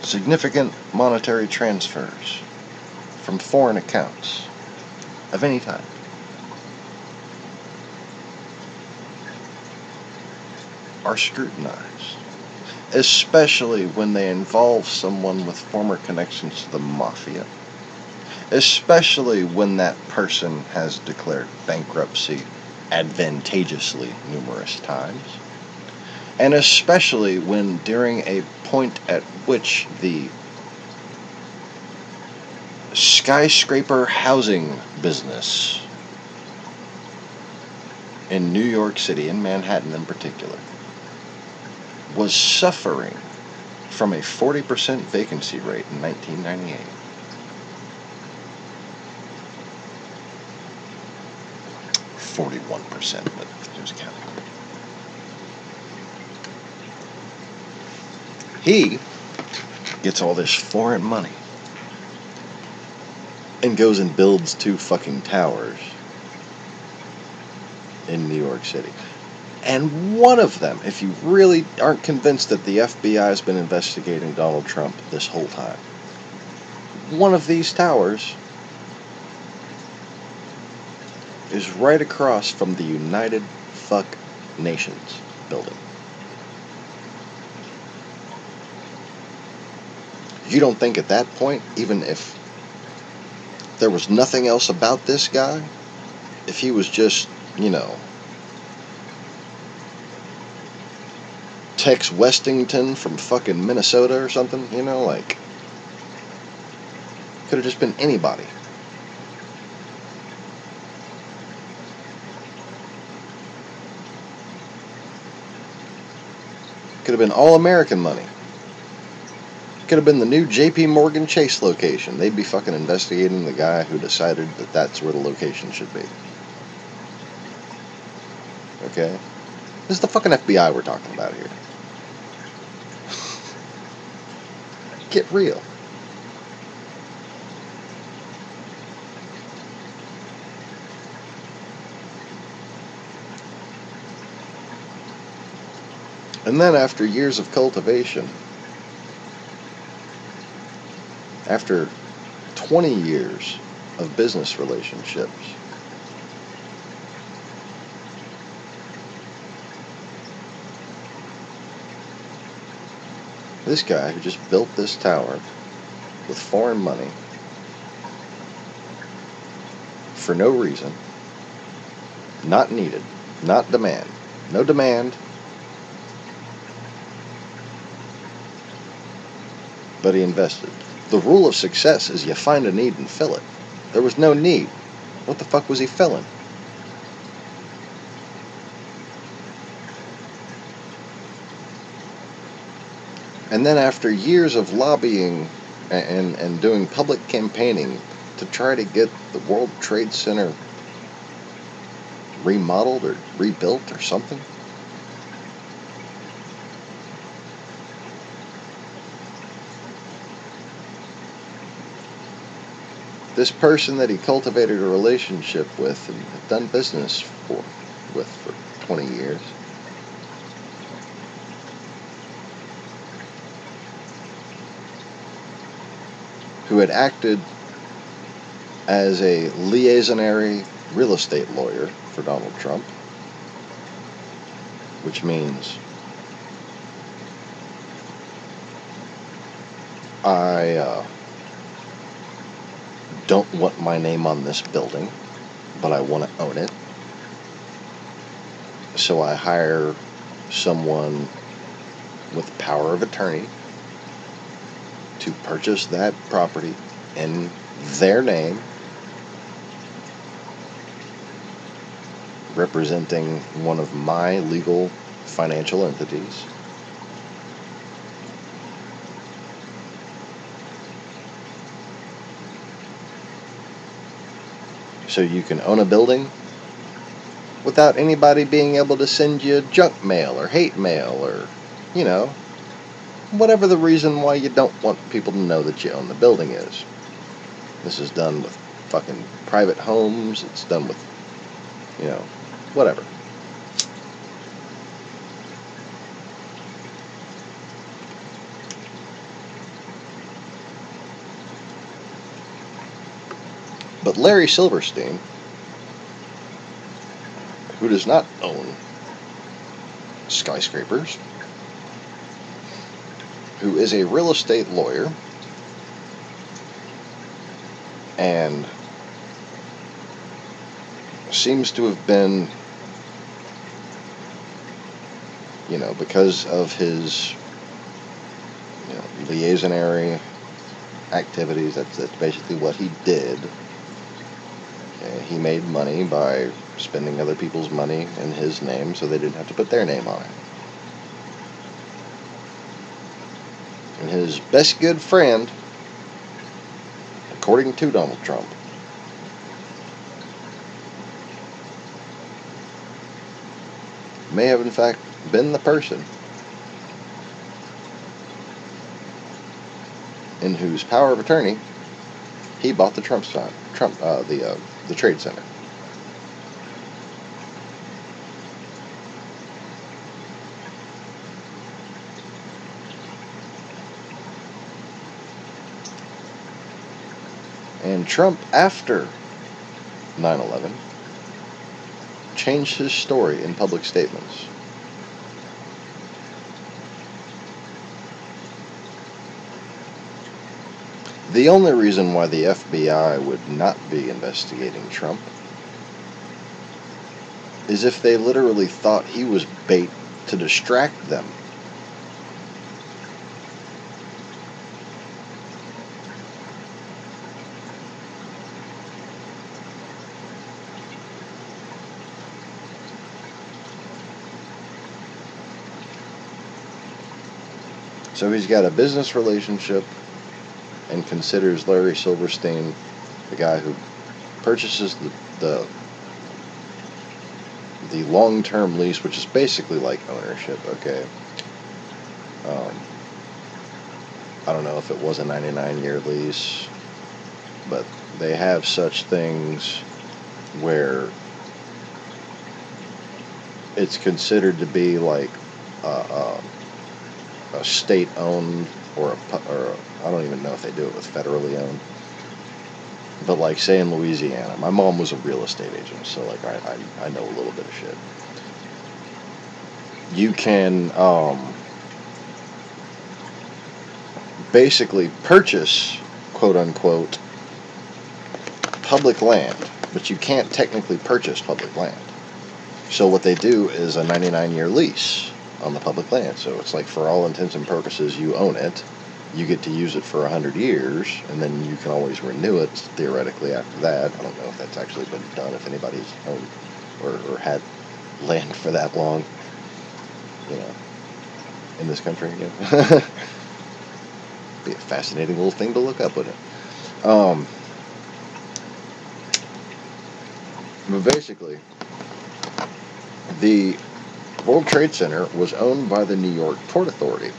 Significant monetary transfers from foreign accounts of any type are scrutinized, especially when they involve someone with former connections to the mafia, especially when that person has declared bankruptcy advantageously numerous times, and especially when during a point at which the skyscraper housing business in New York City, in Manhattan in particular, was suffering from a 40% vacancy rate in 1998. %, but who's counting? He gets all this foreign money and goes and builds 2 fucking towers in New York City. And one of them, if you really aren't convinced that the FBI has been investigating Donald Trump this whole time, one of these towers is right across from the United Fuck Nations building. You don't think at that point, even if there was nothing else about this guy, if he was just, Tex Westington from fucking Minnesota or something, could have just been anybody. Could have been all American money. Could have been the new JP Morgan Chase location. They'd be fucking investigating the guy who decided that that's where the location should be. Okay? This is the fucking FBI we're talking about here. Get real. And then after years of cultivation, after 20 years of business relationships, this guy who just built this tower with foreign money for no reason, not needed, not demand, no demand, but he invested. The rule of success is you find a need and fill it. There was no need. What the fuck was he filling? And then after years of lobbying and doing public campaigning to try to get the World Trade Center remodeled or rebuilt or something, this person that he cultivated a relationship with and had done business with for 20 years who had acted as a liaisonary real estate lawyer for Donald Trump, which means I don't want my name on this building, but I want to own it. So I hire someone with power of attorney to purchase that property in their name, representing one of my legal financial entities. So you can own a building without anybody being able to send you junk mail or hate mail or, whatever the reason why you don't want people to know that you own the building is. This is done with fucking private homes. It's done with, whatever. But Larry Silverstein, who does not own skyscrapers, who is a real estate lawyer and seems to have been, because of his liaisonary activities, that's basically what he did. He made money by spending other people's money in his name so they didn't have to put their name on it. And his best good friend, according to Donald Trump, may have in fact been the person in whose power of attorney he bought the the Trade Center. And Trump, after 9/11, changed his story in public statements. The only reason why the FBI would not be investigating Trump is if they literally thought he was bait to distract them. So he's got a business relationship and considers Larry Silverstein the guy who purchases the long-term lease, which is basically like ownership, okay? I don't know if it was a 99-year lease, but they have such things where it's considered to be like a state-owned or I don't even know if they do it with federally owned. But like, say in Louisiana, my mom was a real estate agent, so like I know a little bit of shit. You can basically purchase, quote unquote, public land, but you can't technically purchase public land. So what they do is a 99-year lease on the public land. So it's like, for all intents and purposes, you own it. You get to use it for 100 years, and then you can always renew it, theoretically, after that. I don't know if that's actually been done, if anybody's owned or had land for that long, in this country. Be a fascinating little thing to look up, wouldn't it? But basically, the World Trade Center was owned by the New York Port Authority.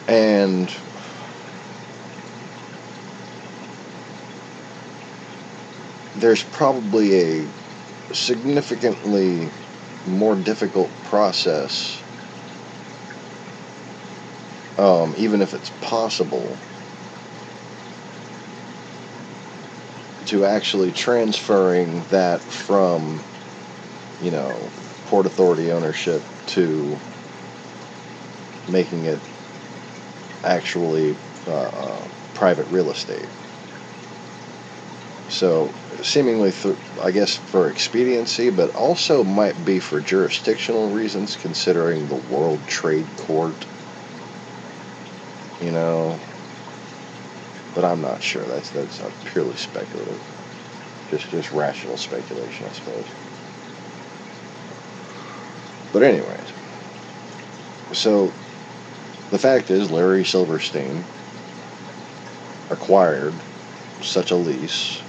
And there's probably a significantly more difficult process, even if it's possible, to actually transferring that from, Port Authority ownership to making it actually private real estate. So, seemingly, I guess for expediency, but also might be for jurisdictional reasons, considering the World Trade Court, but I'm not sure. That's purely speculative, just rational speculation, I suppose. But anyways, so the fact is, Larry Silverstein acquired such a lease,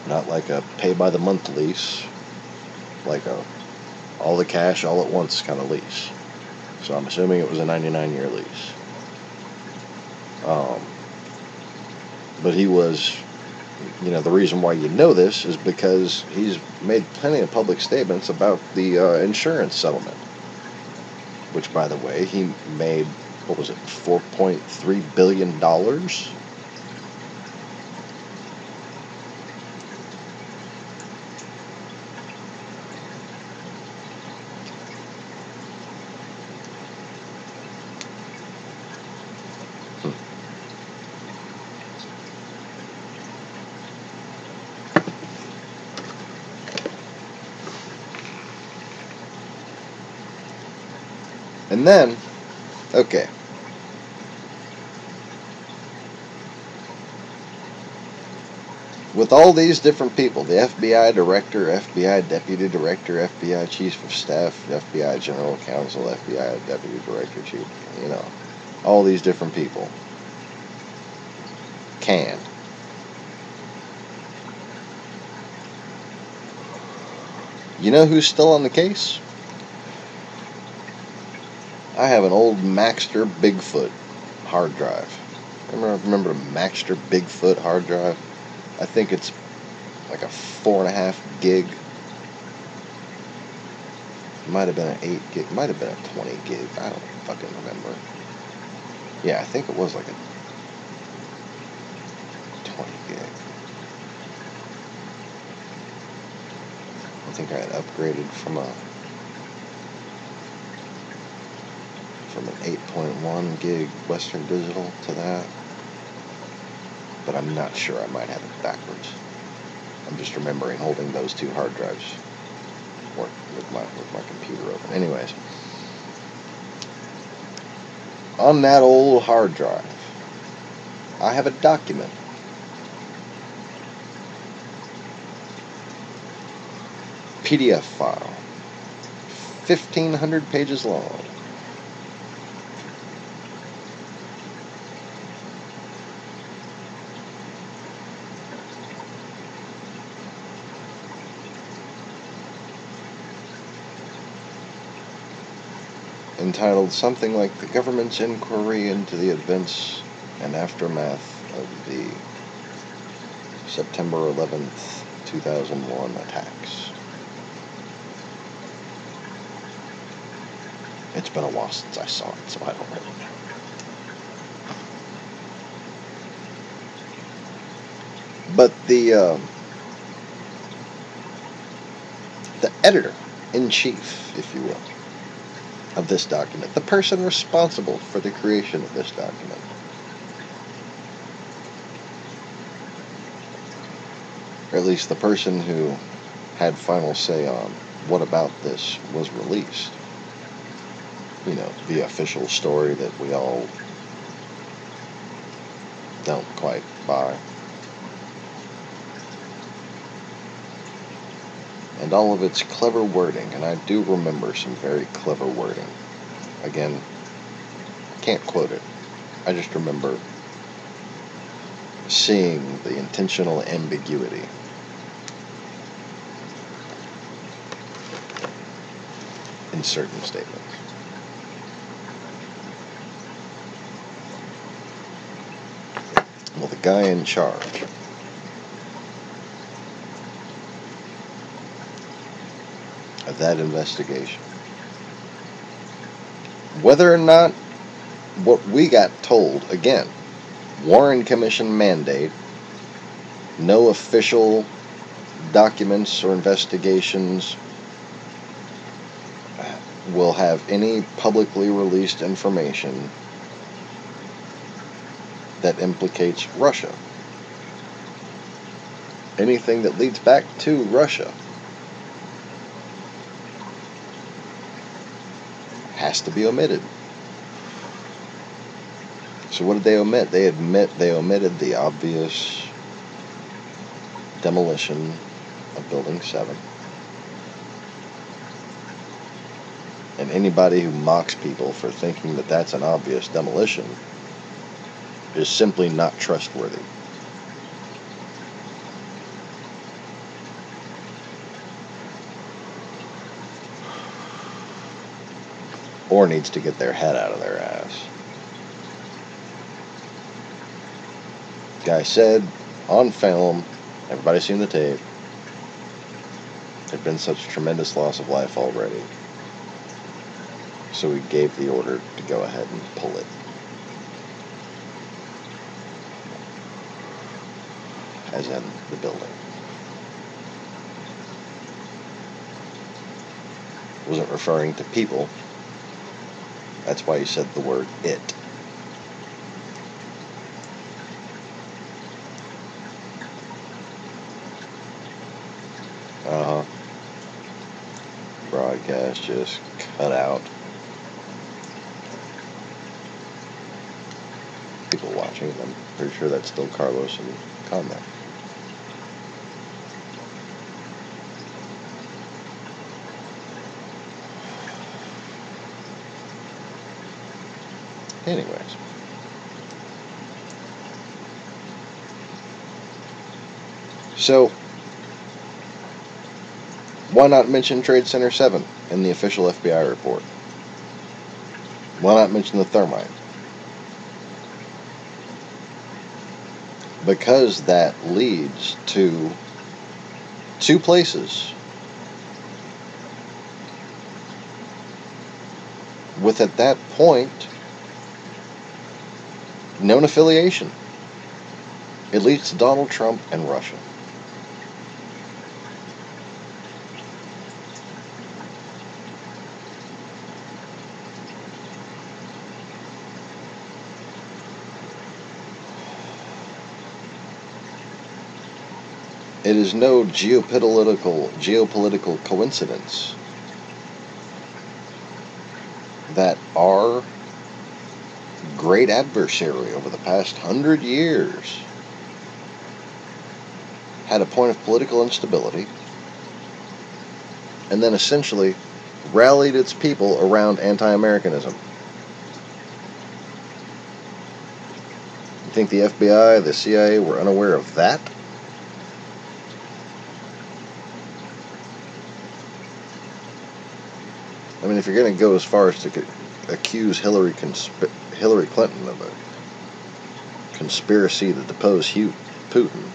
not like a pay-by-the-month lease, like a all the cash, all at once kind of lease. So I'm assuming it was a 99-year lease. But he was, the reason why you know this is because he's made plenty of public statements about the insurance settlement, which, by the way, he made, what was it, $4.3 billion? And then, okay, with all these different people, the FBI director, FBI deputy director, FBI chief of staff, FBI general counsel, FBI deputy director, chief, all these different people can. You know who's still on the case? I have an old Maxter Bigfoot hard drive. Remember the Maxter Bigfoot hard drive? I think it's like a 4.5 gig. It might have been an 8 gig. It might have been a 20 gig. I don't fucking remember. Yeah, I think it was like a 20 gig. I think I had upgraded from an 8.1 gig Western Digital to that. But I'm not sure. I might have it backwards. I'm just remembering holding those two hard drives with my computer open. Anyways, on that old hard drive, I have a document. PDF file, 1,500 pages long. Entitled something like The Government's Inquiry into the Events and Aftermath of the September 11th, 2001 attacks. It's been a while since I saw it, so I don't really know. But the editor-in-chief, if you will, of this document, the person responsible for the creation of this document, or at least the person who had final say on what about this was released. You know, the official story that we all don't quite buy. And all of its clever wording, and I do remember some very clever wording. Again, can't quote it. I just remember seeing the intentional ambiguity. In certain statements. Well, the guy in charge of that investigation, whether or not what we got told, again, Warren Commission mandate, no official documents or investigations will have any publicly released information that implicates Russia. Anything that leads back to Russia has to be omitted. So what did they omit? They omitted the obvious demolition of Building 7. And anybody who mocks people for thinking that that's an obvious demolition is simply not trustworthy. Or needs to get their head out of their ass. Guy said on film, everybody's seen the tape, there'd been such tremendous loss of life already. So he gave the order to go ahead and pull it. As in the building. Wasn't referring to people. That's why he said the word it. Broadcast just cut out. People watching. I'm pretty sure that's still Carlos and Conrad. Anyways. So, why not mention Trade Center 7 in the official FBI report? Why not mention the thermite? Because that leads to two places with, at that point, known affiliation. It leads to Donald Trump and Russia. It is no geopolitical coincidence that our great adversary over the past 100 years had a point of political instability and then essentially rallied its people around anti-Americanism. You think the FBI, the CIA were unaware of that? I mean, if you're going to go as far as to accuse Hillary Clinton of a conspiracy to depose Putin,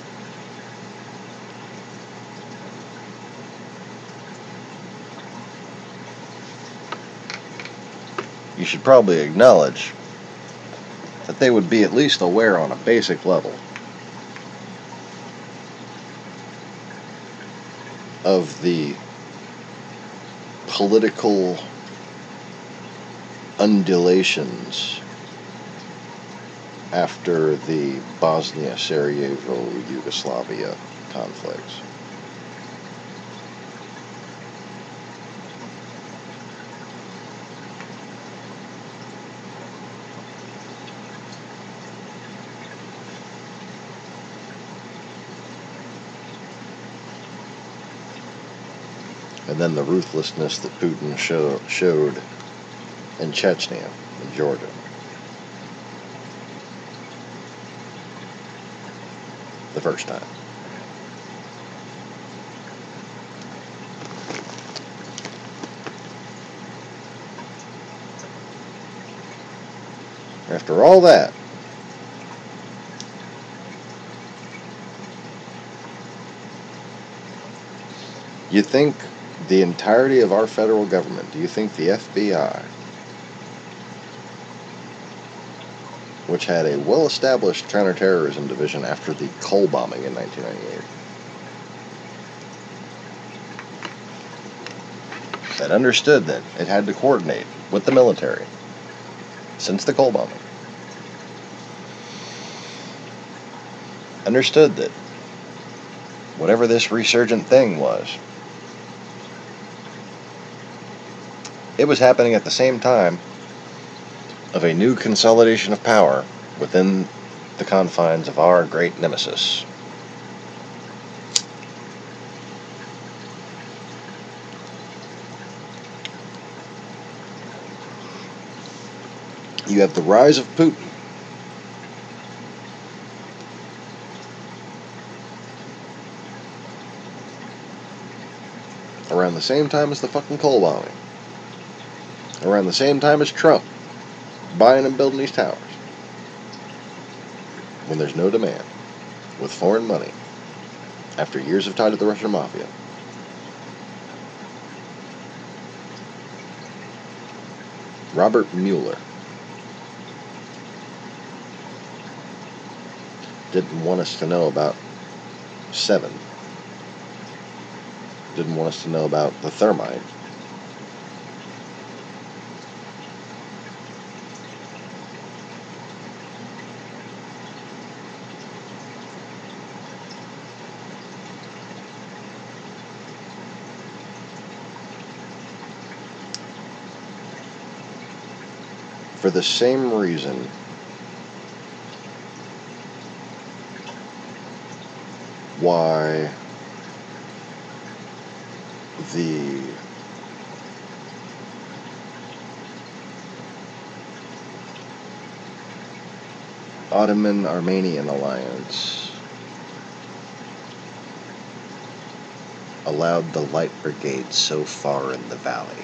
you should probably acknowledge that they would be at least aware on a basic level of the political undulations after the Bosnia-Sarajevo-Yugoslavia conflicts. And then the ruthlessness that Putin showed in Chechnya, in Georgia. The first time. After all that, you think the entirety of our federal government, do you think the FBI, which had a well-established counterterrorism division after the Cole bombing in 1998, that understood that it had to coordinate with the military since the Cole bombing, understood that whatever this resurgent thing was, it was happening at the same time of a new consolidation of power within the confines of our great nemesis. You have the rise of Putin. Around the same time as the fucking Cole bombing. Around the same time as Trump buying and building these towers. When there's no demand. With foreign money. After years of tie to the Russian mafia. Robert Mueller didn't want us to know about 7. Didn't want us to know about the thermite. For the same reason why the Ottoman-Armenian alliance allowed the Light Brigade so far in the valley.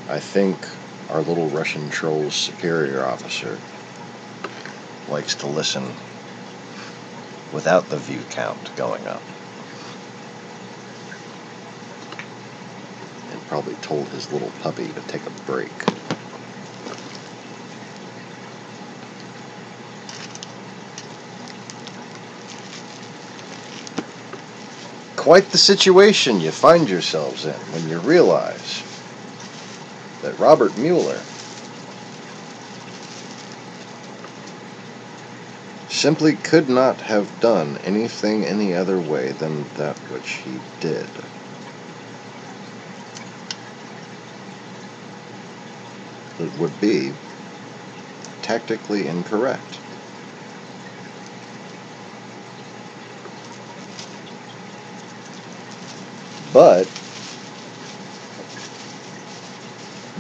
I think our little Russian troll's superior officer likes to listen without the view count going up. And probably told his little puppy to take a break. Quite the situation you find yourselves in when you realize that Robert Mueller simply could not have done anything any other way than that which he did. It would be tactically incorrect. But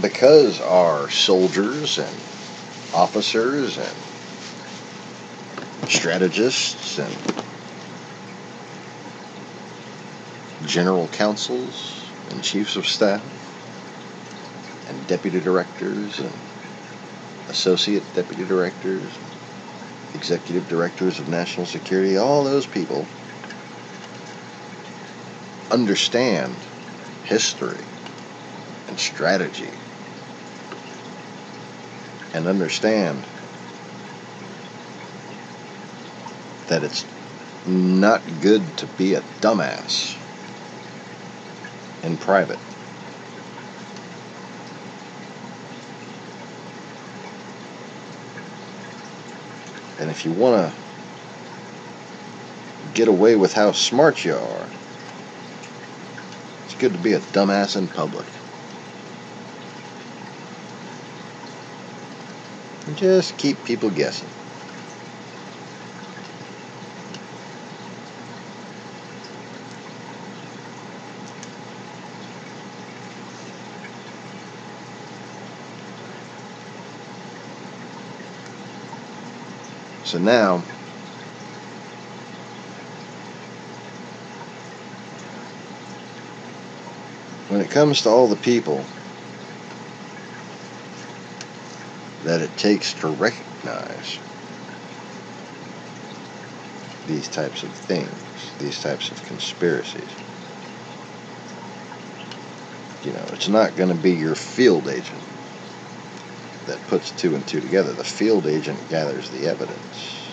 because our soldiers and officers and strategists and general counsels and chiefs of staff and deputy directors and associate deputy directors, executive directors of national security, all those people understand history and strategy and understand that it's not good to be a dumbass in private. And if you want to get away with how smart you are, it's good to be a dumbass in public. And just keep people guessing. So now, when it comes to all the people that it takes to recognize these types of things, these types of conspiracies, you know, it's not going to be your field agent that puts two and two together. The field agent gathers the evidence.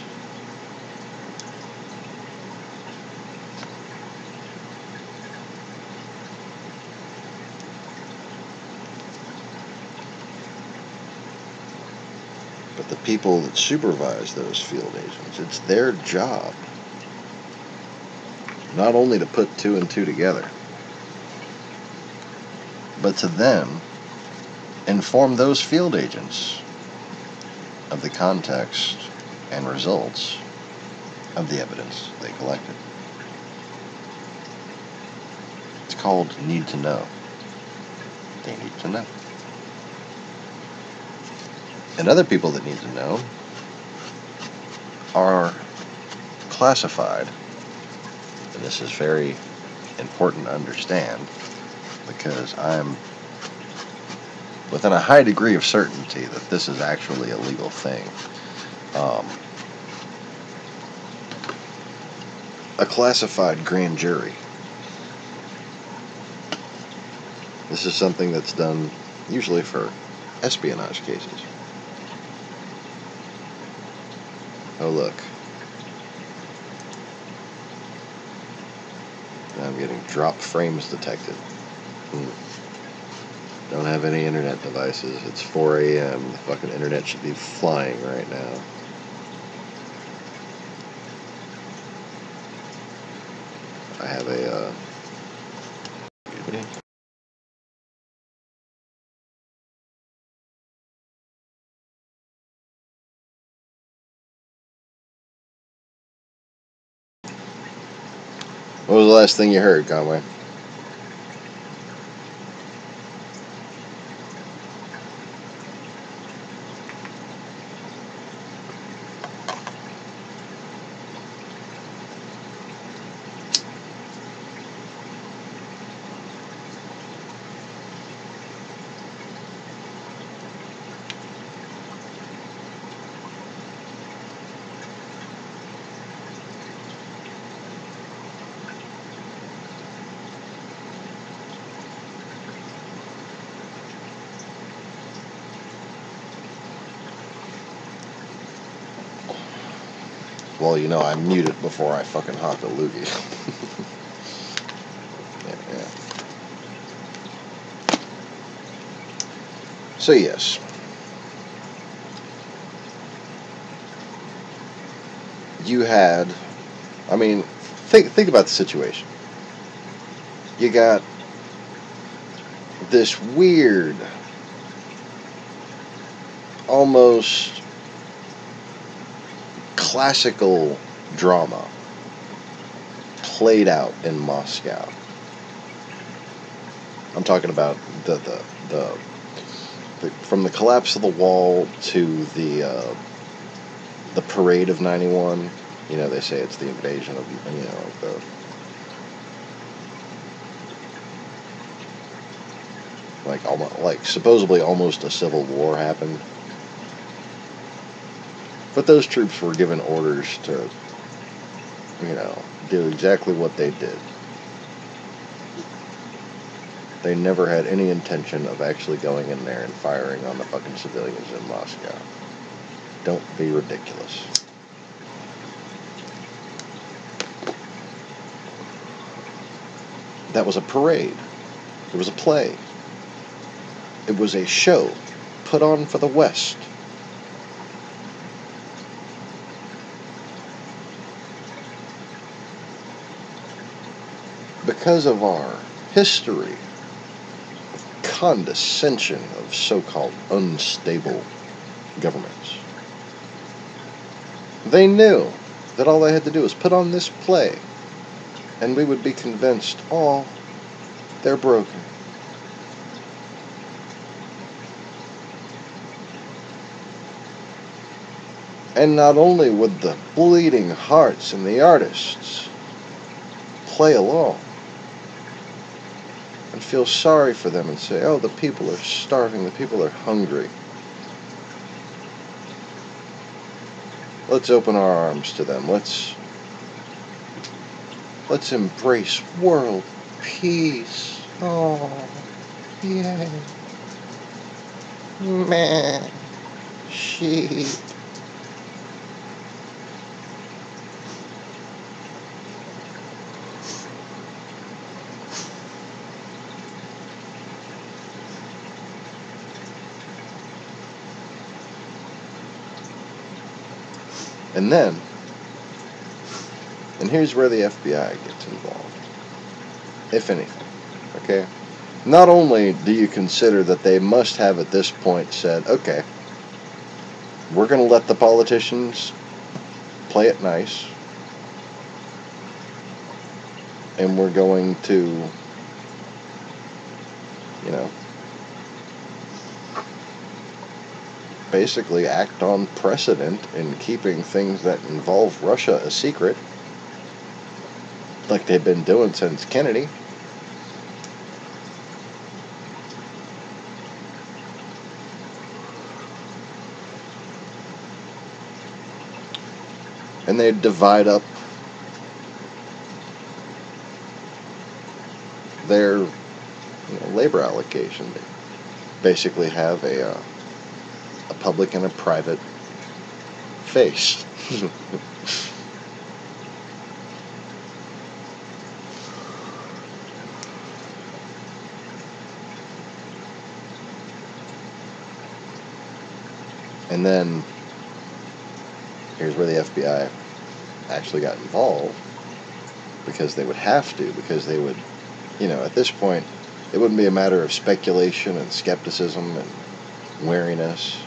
But the people that supervise those field agents, it's their job not only to put two and two together, but to then inform those field agents of the context and results of the evidence they collected. It's called need to know. They need to know. And other people that need to know are classified. And this is very important to understand, because I'm within a high degree of certainty that this is actually a legal thing. A classified grand jury. This is something that's done usually for espionage cases. Oh, look. I'm getting drop frames detected. Don't have any internet devices. It's 4 a.m. The fucking internet should be flying right now. I have a, What was the last thing you heard, Conway? Well, you know, I mute it before I fucking hawk a loogie. Yeah. So yes. You had, I mean, think about the situation. You got this weird, almost classical drama played out in Moscow. I'm talking about the from the collapse of the wall to the parade of '91. You know, they say it's the invasion of, you know, like supposedly almost a civil war happened. But those troops were given orders to, you know, do exactly what they did. They never had any intention of actually going in there and firing on the fucking civilians in Moscow. Don't be ridiculous. That was a parade. It was a play. It was a show put on for the West. Because of our history of condescension of so-called unstable governments, they knew that all they had to do was put on this play and we would be convinced, oh, they're broken. And not only would the bleeding hearts and the artists play along and feel sorry for them and say, oh, the people are starving, the people are hungry. Let's open our arms to them. Let's embrace world peace. Oh, yeah. Man, sheep. And then, and here's where the FBI gets involved, if anything, okay? Not only do you consider that they must have at this point said, okay, we're going to let the politicians play it nice, and we're going to, you know, basically act on precedent in keeping things that involve Russia a secret, like they've been doing since Kennedy. And they divide up their, you know, labor allocation. They basically have a public and a private face. And then here's where the FBI actually got involved, because they would have to, because they would, you know, at this point, it wouldn't be a matter of speculation and skepticism and wariness.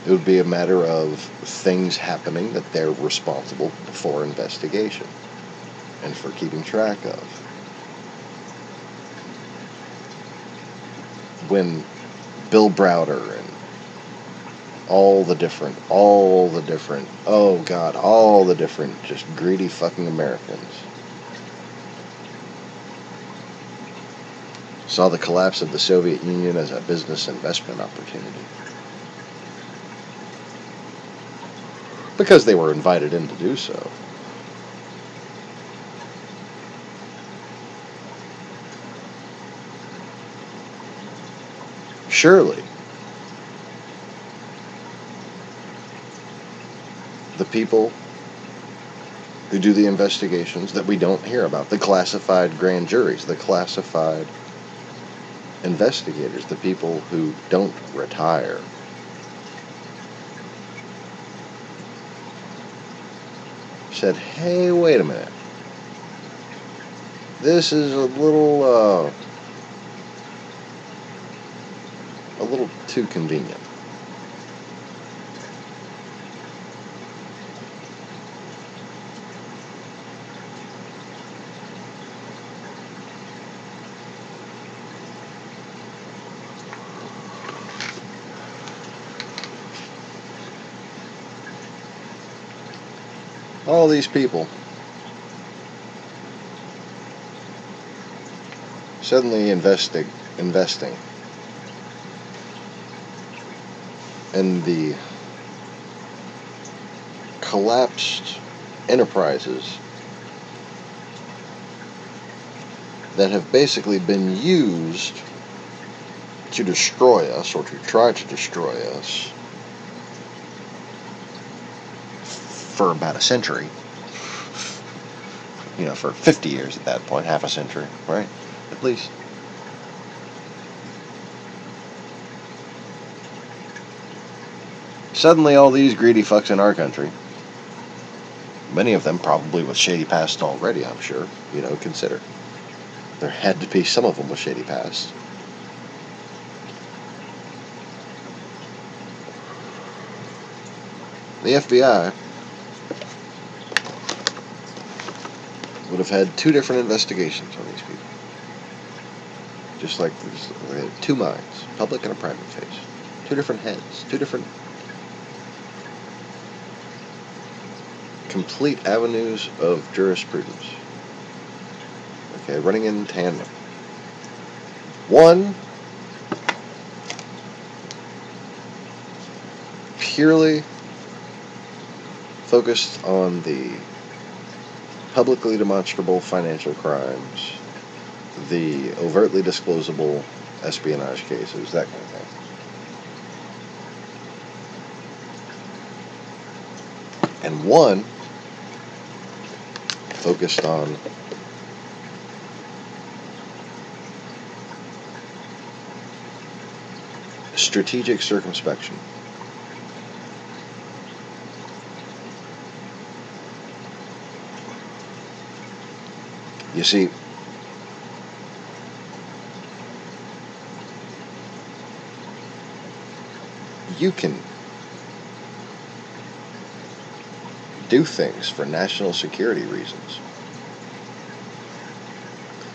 It would be a matter of things happening that they're responsible for investigation and for keeping track of. When Bill Browder and all the different, oh God, all the different just greedy fucking Americans saw the collapse of the Soviet Union as a business investment opportunity. Because they were invited in to do so. Surely, the people who do the investigations that we don't hear about, the classified grand juries, the classified investigators, the people who don't retire. Said, hey, wait a minute. This is a little too convenient. All these people suddenly investing in the collapsed enterprises that have basically been used to destroy us, or to try to destroy us, for about a century. You know, for 50 years at that point, half a century, right? At least. Suddenly all these greedy fucks in our country, many of them probably with shady past already, I'm sure, you know, consider. There had to be some of them with shady past. The FBI would have had two different investigations on these people. Just like they had two minds, public and a private face. Two different heads, two different complete avenues of jurisprudence. Okay, running in tandem. One purely focused on the publicly demonstrable financial crimes, the overtly disclosable espionage cases, that kind of thing. And one focused on strategic circumspection. You see, you can do things for national security reasons.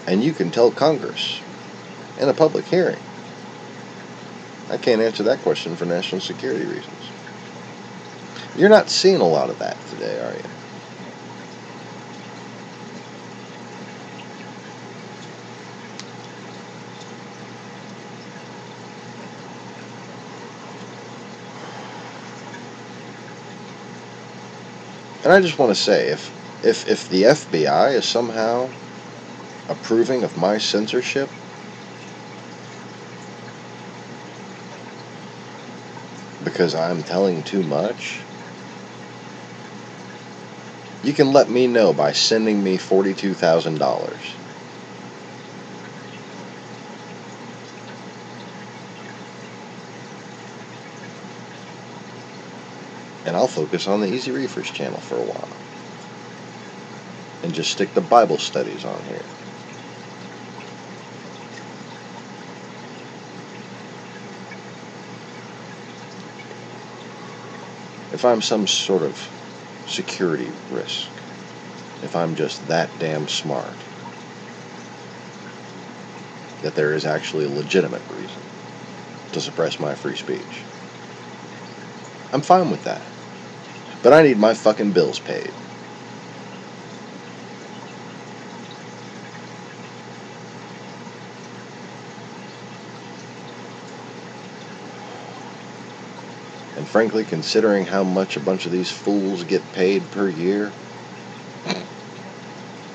And you can tell Congress in a public hearing, I can't answer that question for national security reasons. You're not seeing a lot of that today, are you? And I just want to say, if the FBI is somehow approving of my censorship, because I'm telling too much, you can let me know by sending me $42,000. And I'll focus on the Easy Reefers channel for a while. And just stick the Bible studies on here. If I'm some sort of security risk, if I'm just that damn smart, that there is actually a legitimate reason to suppress my free speech, I'm fine with that. But I need my fucking bills paid. And frankly, considering how much a bunch of these fools get paid per year,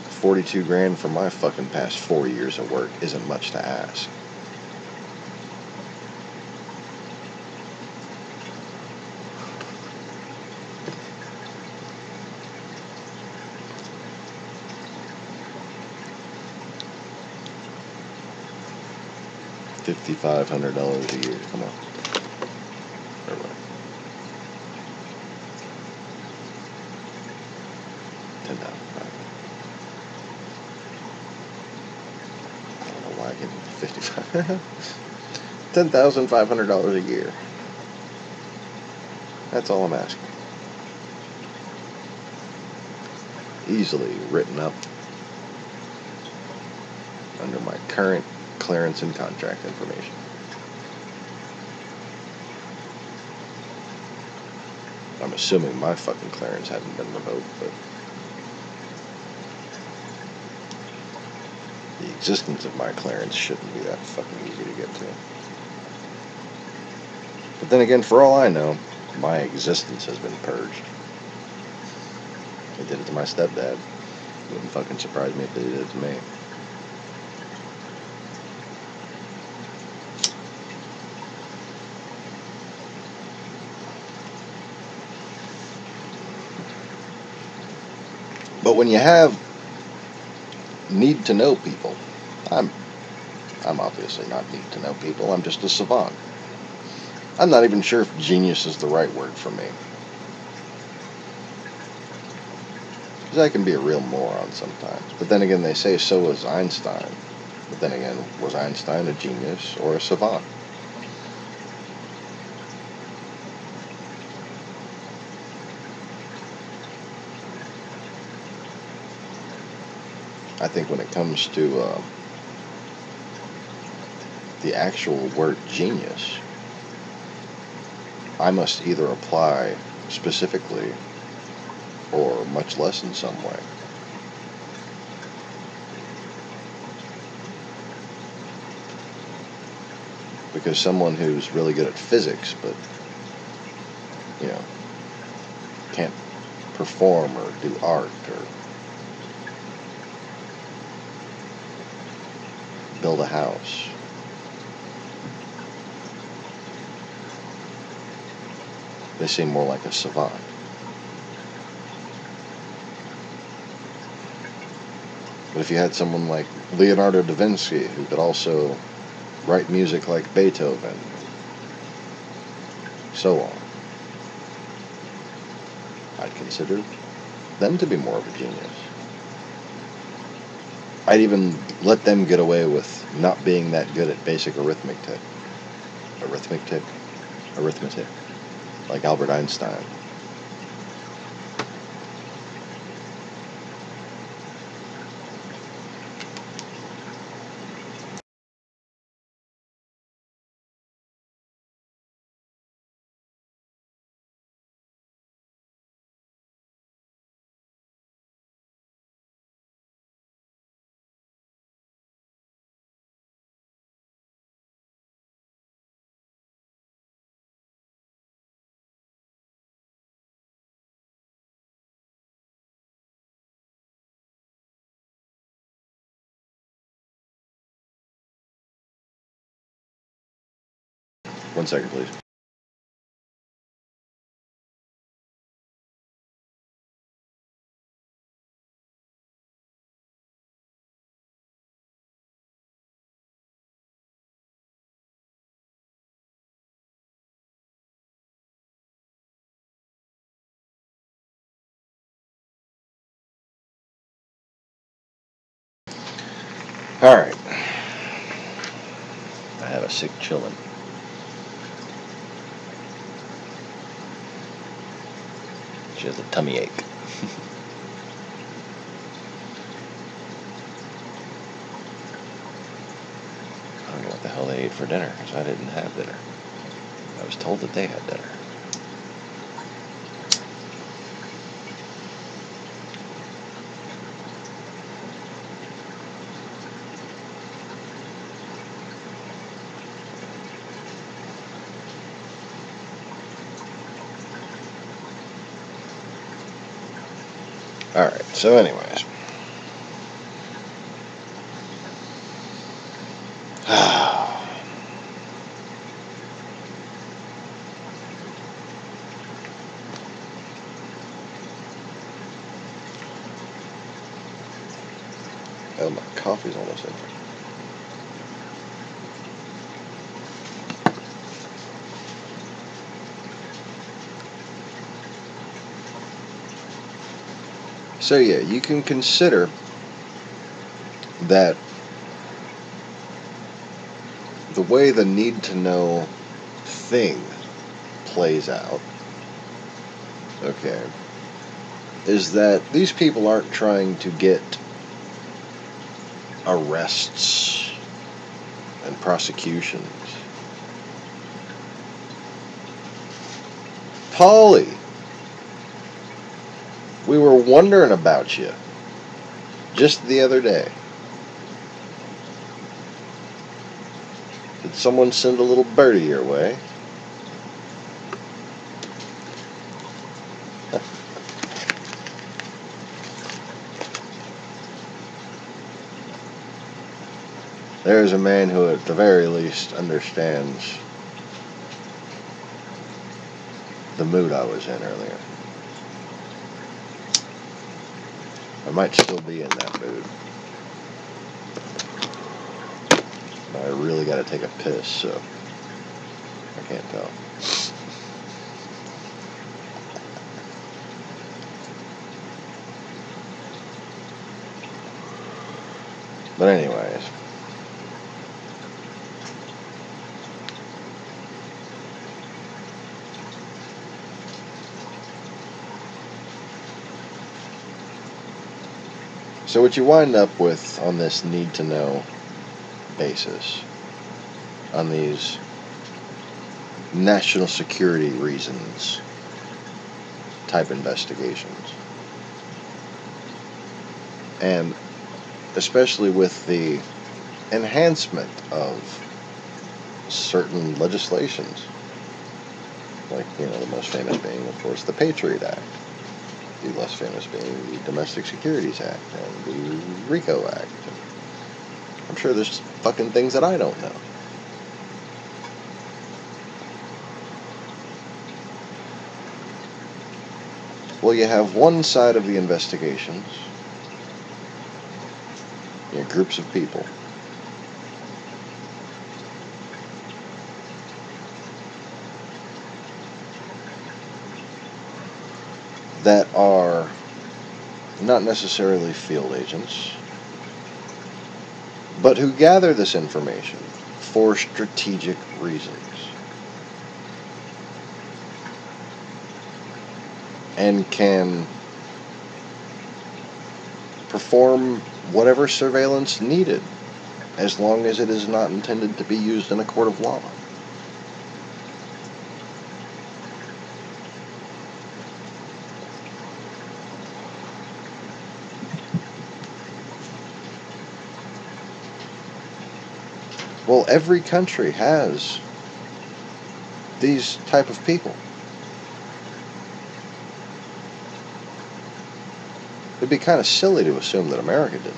42 grand for my fucking past 4 years of work isn't much to ask. $5,500 a year. Come on. Never mind. 10,000. I don't know why I give him 55. $10,500 a year. That's all I'm asking. Easily written up under my current clearance and contract information. I'm assuming my fucking clearance hadn't been revoked, but the existence of my clearance shouldn't be that fucking easy to get to. But then again, for all I know, my existence has been purged. They did it to my stepdad. Wouldn't fucking surprise me if they did it to me. But when you have need to know people, I'm obviously not need to know people. I'm just a savant. I'm not even sure if genius is the right word for me. Because I can be a real moron sometimes. But then again, they say so was Einstein. But then again, was Einstein a genius or a savant? I think when it comes to the actual word genius, I must either apply specifically or much less in some way. Because someone who's really good at physics but, you know, can't perform or do art or build a house, they seem more like a savant. But if you had someone like Leonardo da Vinci, who could also write music like Beethoven, so on, I'd consider them to be more of a genius. I'd even let them get away with not being that good at basic arithmetic, like Albert Einstein. One second, please. Alright. I have a sick chillin'. She has a tummy ache. I don't know what the hell they ate for dinner, because I didn't have dinner. I was told that they had dinner. Alright, so anyways. Oh, my coffee's almost in. So yeah, you can consider that the way the need to know thing plays out, okay, is that these people aren't trying to get arrests and prosecutions. Polly, we were wondering about you just the other day. Did someone send a little birdie your way? There's a man who at the very least understands the mood I was in earlier. I might still be in that mood. But I really gotta take a piss, so I can't tell. But anyways. So what you wind up with on this need-to-know basis, on these national security reasons type investigations, and especially with the enhancement of certain legislations, like, you know, the most famous being, of course, the Patriot Act. The less famous being the Domestic Securities Act and the RICO Act. I'm sure there's fucking things that I don't know. Well, you have one side of the investigations, you know, groups of people that are not necessarily field agents, but who gather this information for strategic reasons and can perform whatever surveillance needed as long as it is not intended to be used in a court of law. Well, every country has these type of people. It'd be kind of silly to assume that America didn't.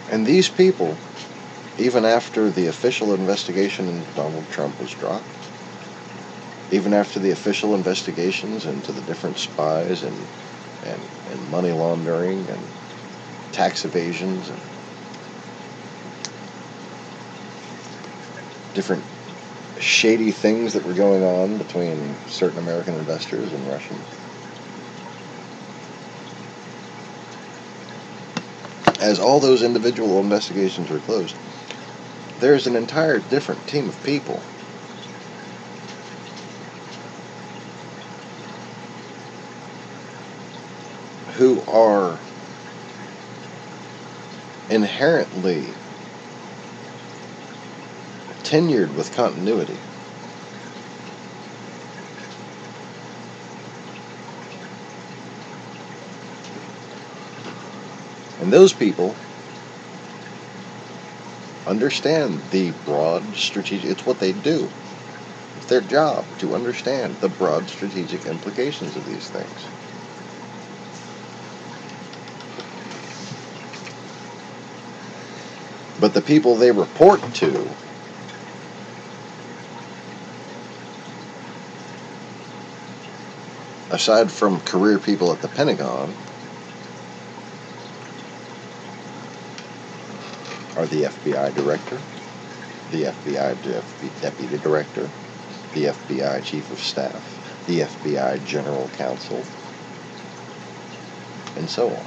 And these people, even after the official investigation into Donald Trump was dropped, even after the official investigations into the different spies and money laundering and tax evasions and different shady things that were going on between certain American investors and Russians, as all those individual investigations were closed, there's an entire different team of people who are inherently tenured with continuity. And those people understand the broad strategic, it's what they do. It's their job to understand the broad strategic implications of these things. But the people they report to aside from career people at the Pentagon, are the FBI director, the FBI Deputy Director, the FBI Chief of Staff, the FBI General Counsel, and so on.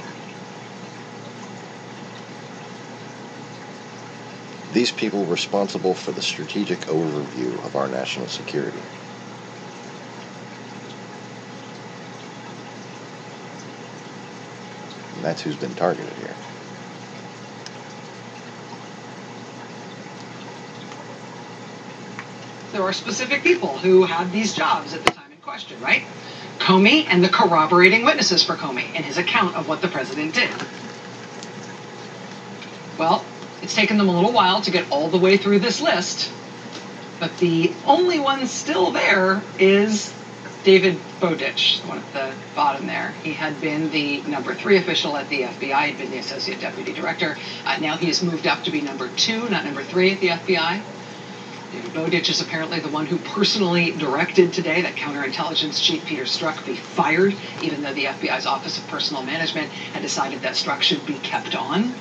These people responsible for the strategic overview of our national security. And that's who's been targeted here. There are specific people who had these jobs at the time in question, right? Comey and the corroborating witnesses for Comey in his account of what the president did. Well, it's taken them a little while to get all the way through this list, but the only one still there is David Bowditch, the one at the bottom there. He had been the number 3 official at the FBI. He'd been the associate deputy director. Now he has moved up to be number 2, not number 3 at the FBI. David Bowditch is apparently the one who personally directed today that counterintelligence chief Peter Strzok be fired, even though the FBI's Office of Personnel Management had decided that Strzok should be kept on.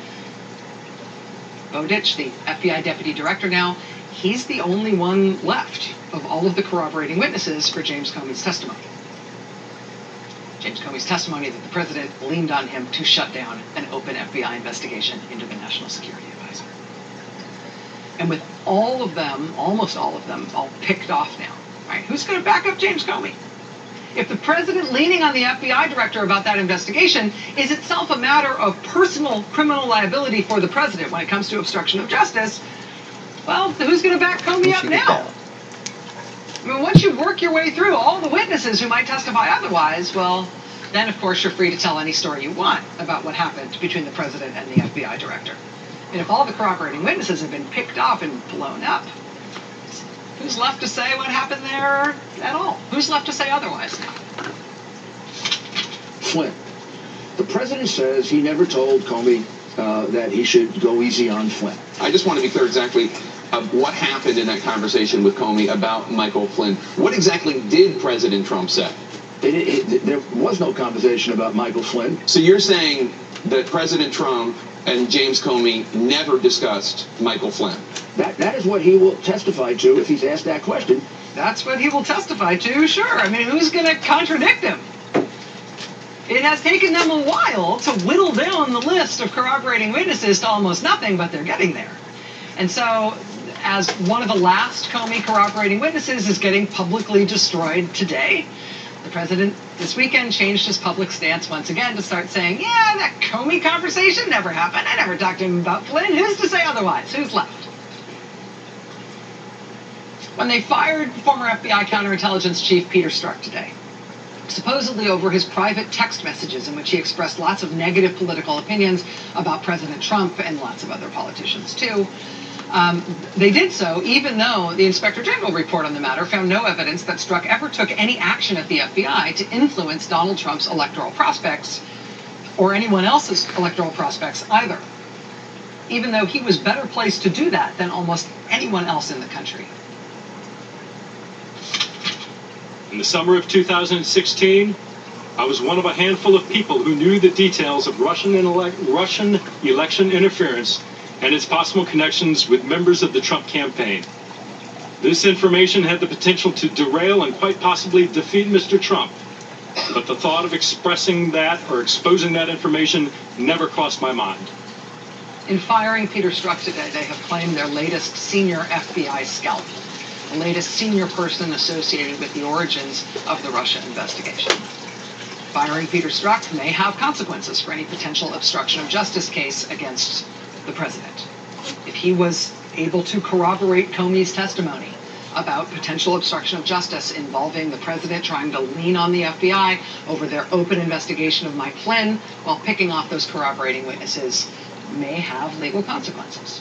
Bowditch, the FBI deputy director now, he's the only one left of all of the corroborating witnesses for James Comey's testimony. James Comey's testimony that the president leaned on him to shut down an open FBI investigation into the National Security Advisor. And with all of them, almost all of them, all picked off now, right? Who's going to back up James Comey? If the president leaning on the FBI director about that investigation is itself a matter of personal criminal liability for the president when it comes to obstruction of justice, well, who's going to back Comey up now? I mean, once you work your way through all the witnesses who might testify otherwise, well, then of course you're free to tell any story you want about what happened between the president and the FBI director. And if all the corroborating witnesses have been picked off and blown up, who's left to say what happened there at all? Who's left to say otherwise now? Flynn. The president says he never told Comey that he should go easy on Flynn. I just want to be clear exactly what happened in that conversation with Comey about Michael Flynn. What exactly did President Trump say? There was no conversation about Michael Flynn. So you're saying that President Trump and James Comey never discussed Michael Flynn? That is what he will testify to if he's asked that question. That's what he will testify to, sure. I mean, who's going to contradict him? It has taken them a while to whittle down the list of corroborating witnesses to almost nothing, but they're getting there. And so, as one of the last Comey corroborating witnesses is getting publicly destroyed today, the president this weekend changed his public stance once again to start saying, yeah, that Comey conversation never happened. I never talked to him about Flynn. Who's to say otherwise? Who's left? When they fired former FBI counterintelligence chief Peter Strzok today, supposedly over his private text messages in which he expressed lots of negative political opinions about President Trump and lots of other politicians too, they did so even though the Inspector General report on the matter found no evidence that Strzok ever took any action at the FBI to influence Donald Trump's electoral prospects or anyone else's electoral prospects either, even though he was better placed to do that than almost anyone else in the country. In the summer of 2016, I was one of a handful of people who knew the details of Russian election interference and its possible connections with members of the Trump campaign. This information had the potential to derail and quite possibly defeat Mr. Trump, but the thought of expressing that or exposing that information never crossed my mind. In firing Peter Strzok today, they have claimed their latest senior FBI scout, the latest senior person associated with the origins of the Russia investigation. Firing Peter Strzok may have consequences for any potential obstruction of justice case against the president. If he was able to corroborate Comey's testimony about potential obstruction of justice involving the president trying to lean on the FBI over their open investigation of Mike Flynn while picking off those corroborating witnesses, may have legal consequences.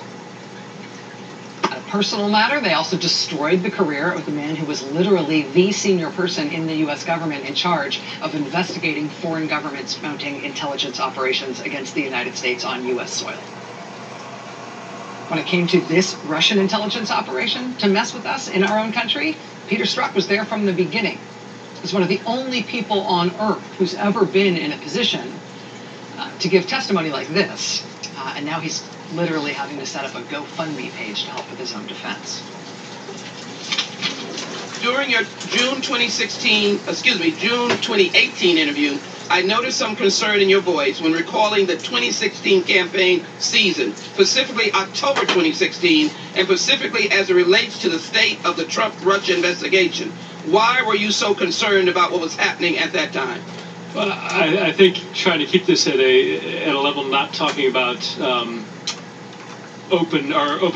On a personal matter, they also destroyed the career of the man who was literally the senior person in the U.S. government in charge of investigating foreign governments mounting intelligence operations against the United States on U.S. soil. When it came to this Russian intelligence operation to mess with us in our own country, Peter Strzok was there from the beginning. He's one of the only people on Earth who's ever been in a position to give testimony like this. And now he's literally having to set up a GoFundMe page to help with his own defense. During your June 2018 interview, I noticed some concern in your voice when recalling the 2016 campaign season, specifically October 2016, and specifically as it relates to the state of the Trump-Russia investigation. Why were you so concerned about what was happening at that time? Well, I think trying to keep this at a level, not talking about open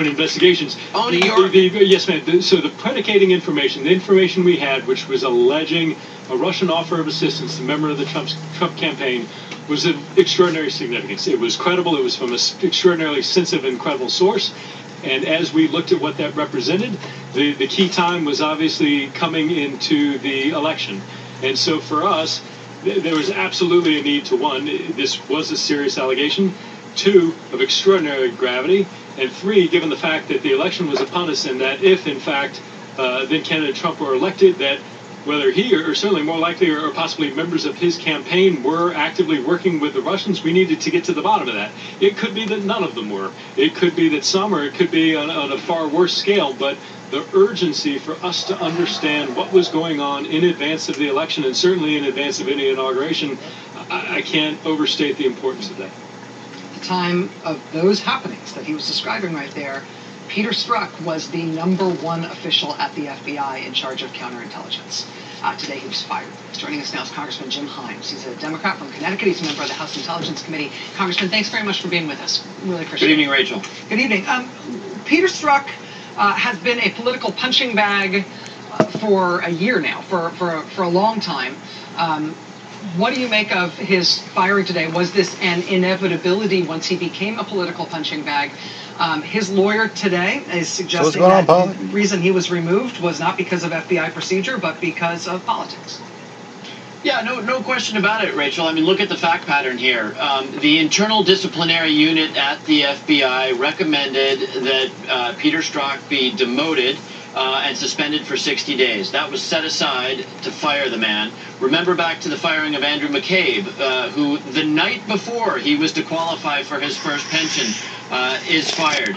investigations. Yes, ma'am. So the predicating information, the information we had, which was alleging a Russian offer of assistance to a member of the Trump campaign, was of extraordinary significance. It was credible. It was from an extraordinarily sensitive and credible source. And as we looked at what that represented, the key time was obviously coming into the election. And so for us, there was absolutely a need to, one, this was a serious allegation, two, of extraordinary gravity, and three, given the fact that the election was upon us and that if, in fact, then candidate Trump were elected, that whether he or certainly more likely or possibly members of his campaign were actively working with the Russians, we needed to get to the bottom of that. It could be that none of them were. It could be that some, or it could be on a far worse scale, but the urgency for us to understand what was going on in advance of the election and certainly in advance of any inauguration, I can't overstate the importance of that. At the time of those happenings that he was describing right there, Peter Strzok was the #1 official at the FBI in charge of counterintelligence. Today he was fired. Joining us now is Congressman Jim Himes. He's a Democrat from Connecticut. He's a member of the House Intelligence Committee. Congressman, thanks very much for being with us. Really appreciate it. Good evening, Rachel. Good evening. Peter Strzok has been a political punching bag for a year now, for a long time. What do you make of his firing today? Was this an inevitability once he became a political punching bag? His lawyer today is suggesting that the reason he was removed was not because of FBI procedure, but because of politics. Yeah, no question about it, Rachel. I mean, look at the fact pattern here. The internal disciplinary unit at the FBI recommended that Peter Strzok be demoted and suspended for 60 days. That was set aside to fire the man. Remember back to the firing of Andrew McCabe, who the night before he was to qualify for his first pension is fired.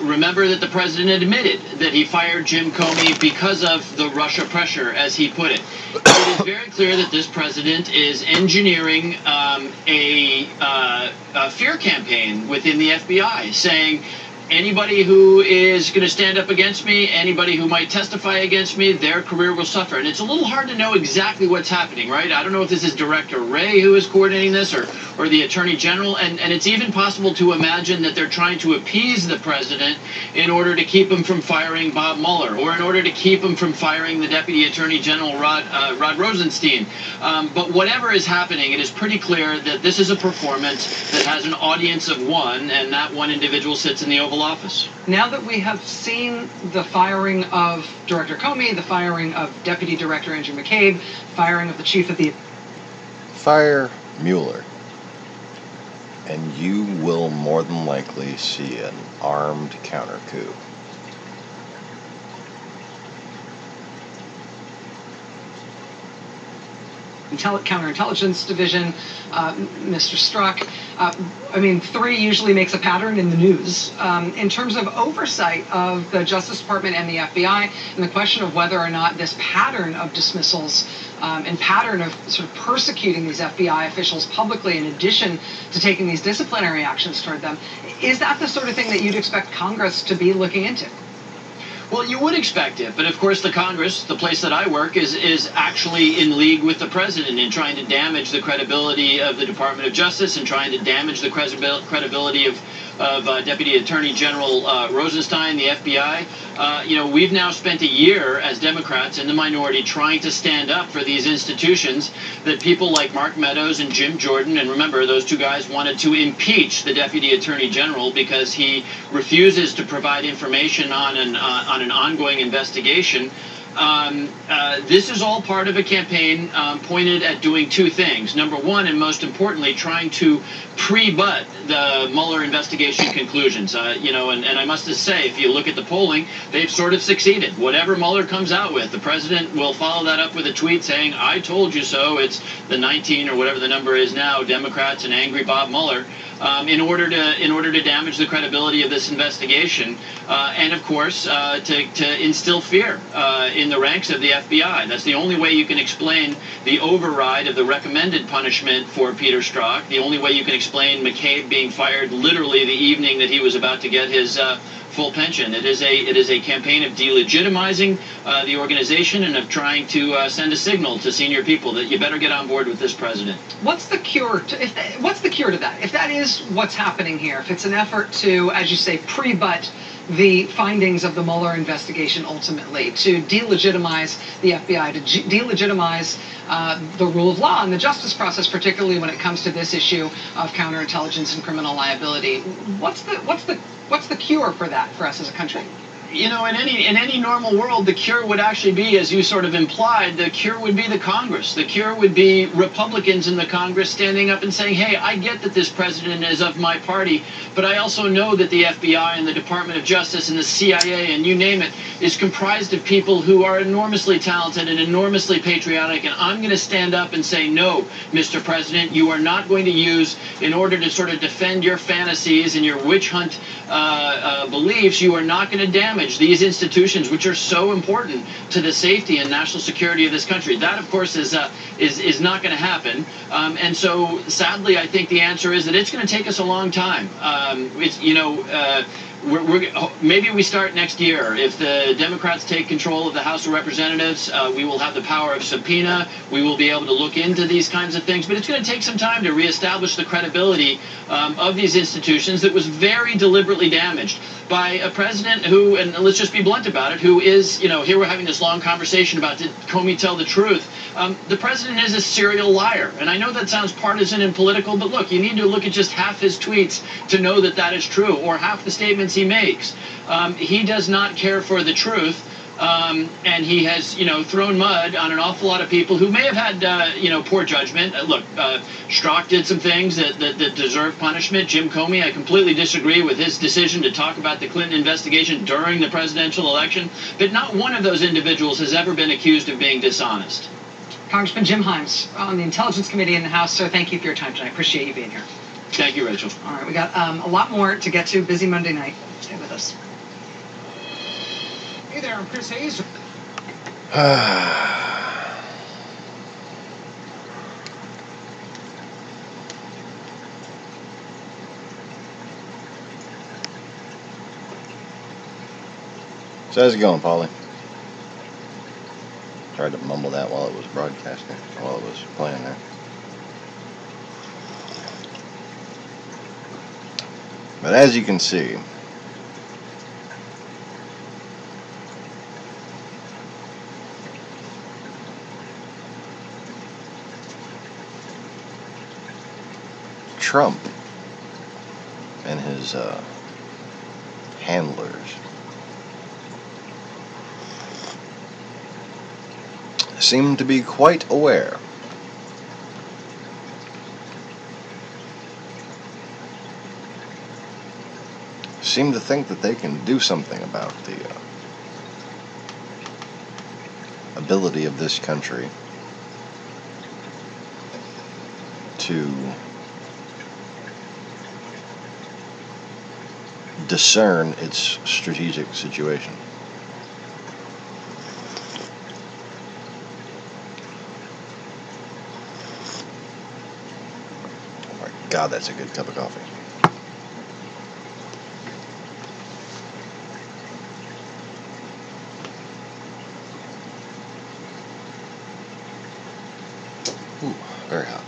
Remember that the president admitted that he fired Jim Comey because of the Russia pressure, as he put it. It is very clear that this president is engineering a fear campaign within the FBI, saying, anybody who is going to stand up against me, anybody who might testify against me, their career will suffer. And it's a little hard to know exactly what's happening, right? I don't know if this is Director Wray who is coordinating this or the Attorney General. And it's even possible to imagine that they're trying to appease the president in order to keep him from firing Bob Mueller or in order to keep him from firing the Deputy Attorney General Rod Rosenstein. But whatever is happening, it is pretty clear that this is a performance that has an audience of one, and that one individual sits in the Oval Office. Now that we have seen the firing of Director Comey, the firing of Deputy Director Andrew McCabe, firing of the chief of the... Fire Mueller, and you will more than likely see an armed counter coup. Counterintelligence Division, Mr. Strzok. 3 usually makes a pattern in the news. In terms of oversight of the Justice Department and the FBI, and the question of whether or not this pattern of dismissals and pattern of sort of persecuting these FBI officials publicly in addition to taking these disciplinary actions toward them, is that the sort of thing that you'd expect Congress to be looking into? Well, you would expect it, but of course the Congress, the place that I work, is actually in league with the president in trying to damage the credibility of the Department of Justice and trying to damage the credibility of Deputy Attorney General Rosenstein, the FBI. We've now spent a year as Democrats in the minority trying to stand up for these institutions that people like Mark Meadows and Jim Jordan, and remember those two guys wanted to impeach the Deputy Attorney General because he refuses to provide information on an ongoing investigation. This is all part of a campaign pointed at doing two things. Number one, and most importantly, trying to pre-butt the Mueller investigation conclusions. And I must just say, if you look at the polling, they've sort of succeeded. Whatever Mueller comes out with, the president will follow that up with a tweet saying, "I told you so." It's the 19 or whatever the number is now, Democrats and angry Bob Mueller. In order to damage the credibility of this investigation, and of course to instill fear in the ranks of the FBI. That's the only way you can explain the override of the recommended punishment for Peter Strzok. The only way you can explain McCabe being fired literally the evening that he was about to get his full pension. It is a campaign of delegitimizing the organization and of trying to send a signal to senior people that you better get on board with this president. What's the cure to that? If that is what's happening here, if it's an effort to, as you say, pre-butt the findings of the Mueller investigation ultimately, to delegitimize the FBI, to delegitimize the rule of law and the justice process, particularly when it comes to this issue of counterintelligence and criminal liability, what's the cure for that for us as a country? In any normal world, the cure would actually be, as you sort of implied, the cure would be the Congress. The cure would be Republicans in the Congress standing up and saying, "Hey, I get that this president is of my party, but I also know that the FBI and the Department of Justice and the CIA and you name it is comprised of people who are enormously talented and enormously patriotic, and I'm going to stand up and say, no, Mr. President, you are not going to use, in order to sort of defend your fantasies and your witch hunt beliefs, you are not going to damage these institutions which are so important to the safety and national security of this country." That, of course, is not going to happen. And so, sadly, I think the answer is that it's going to take us a long time. Maybe we start next year. If the Democrats take control of the House of Representatives, we will have the power of subpoena. We will be able to look into these kinds of things. But it's going to take some time to reestablish the credibility of these institutions that was very deliberately damaged by a president who, and let's just be blunt about it, who is, here we're having this long conversation about did Comey tell the truth. The president is a serial liar. And I know that sounds partisan and political, but look, you need to look at just half his tweets to know that that is true, or half the statements he makes. He does not care for the truth. And he has, thrown mud on an awful lot of people who may have had, poor judgment. Look, Strzok did some things that deserve punishment. Jim Comey, I completely disagree with his decision to talk about the Clinton investigation during the presidential election. But not one of those individuals has ever been accused of being dishonest. Congressman Jim Himes on the Intelligence Committee in the House. Sir, thank you for your time tonight. Appreciate you being here. Thank you, Rachel. All right, we got a lot more to get to. Busy Monday night. Stay with us. Hey there, I'm Chris Hayes. So how's it going, Paulie? Tried to mumble that while it was broadcasting, while it was playing there. But as you can see, Trump and his handlers seem to be quite aware seem to think that they can do something about the ability of this country to discern its strategic situation. Oh my God, that's a good cup of coffee. Ooh, very hot.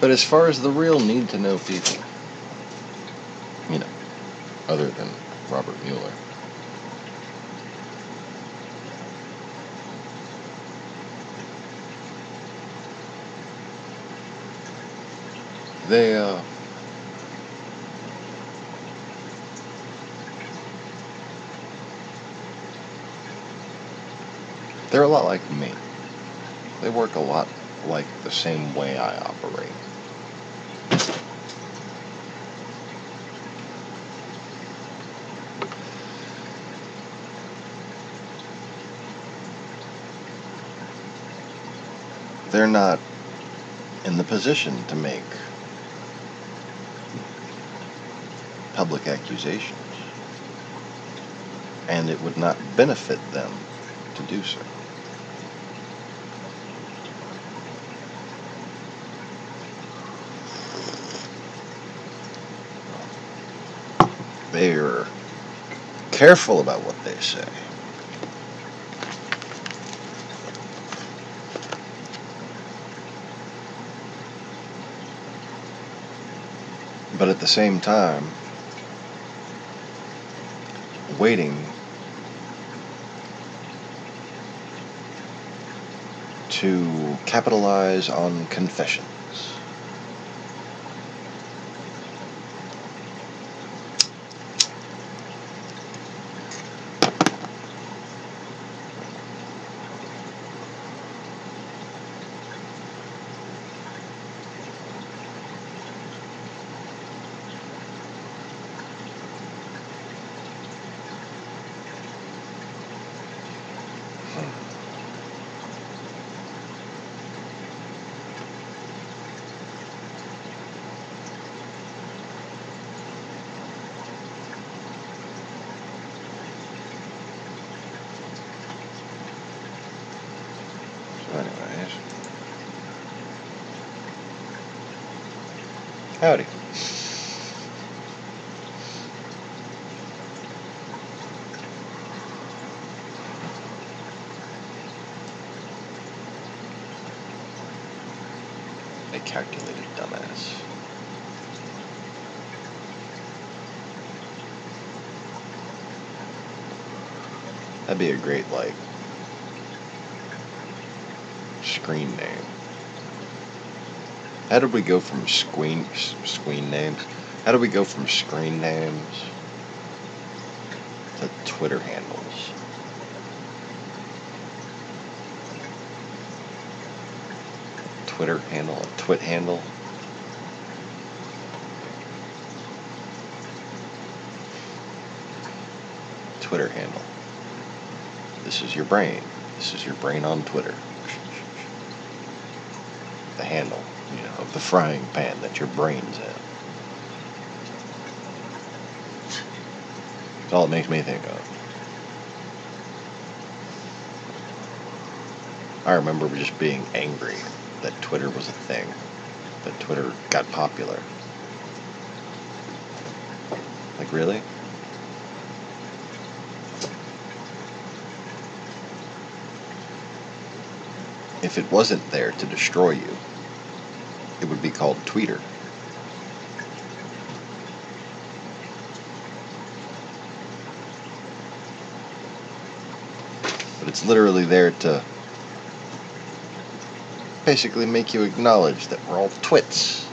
But as far as the real need-to-know people, other than Robert Mueller, they're a lot like me. They work a lot like the same way I operate. They're not in the position to make public accusations, and it would not benefit them to do so. They're careful about what they say. But at the same time, waiting to capitalize on confessions. Anyways. Howdy. A calculated dumbass. That'd be a great, screen name. How did we go from screen names? How did we go from screen names to Twitter handles? Twitter handle, a twit handle? Twitter handle. This is your brain. This is your brain on Twitter. The handle, of the frying pan that your brain's in. That's all it makes me think of. I remember just being angry that Twitter was a thing, that Twitter got popular. Like, really? If it wasn't there to destroy you, it would be called Tweeter. But it's literally there to basically make you acknowledge that we're all twits.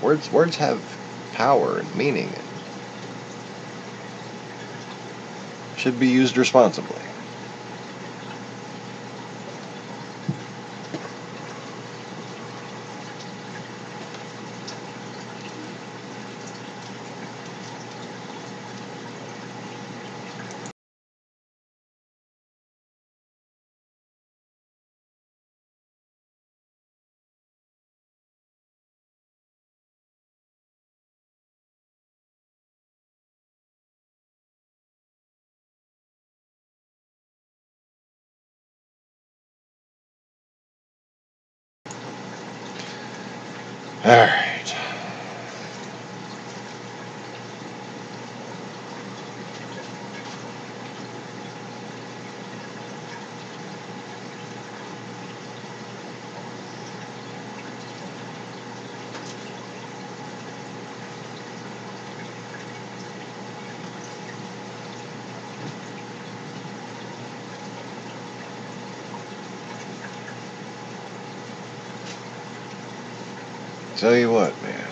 Words have power and meaning and should be used responsibly. Alright. Tell you what, man.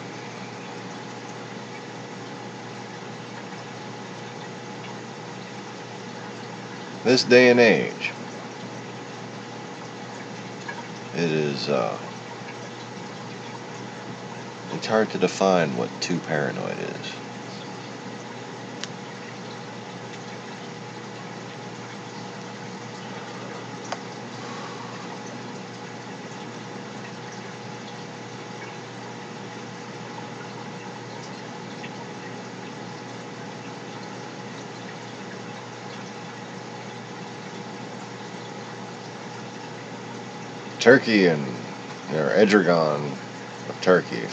This day and age, it is, it's hard to define what too paranoid is. Turkey and, Erdogan of Turkey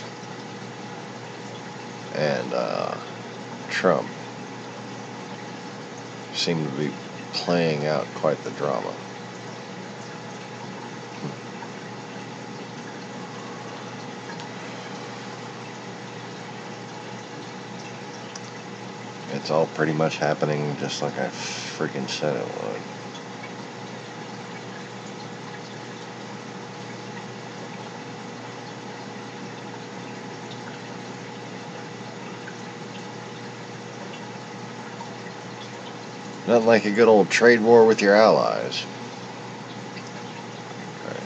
and Trump seem to be playing out quite the drama. It's all pretty much happening just like I freaking said it would. Not like a good old trade war with your allies. Right.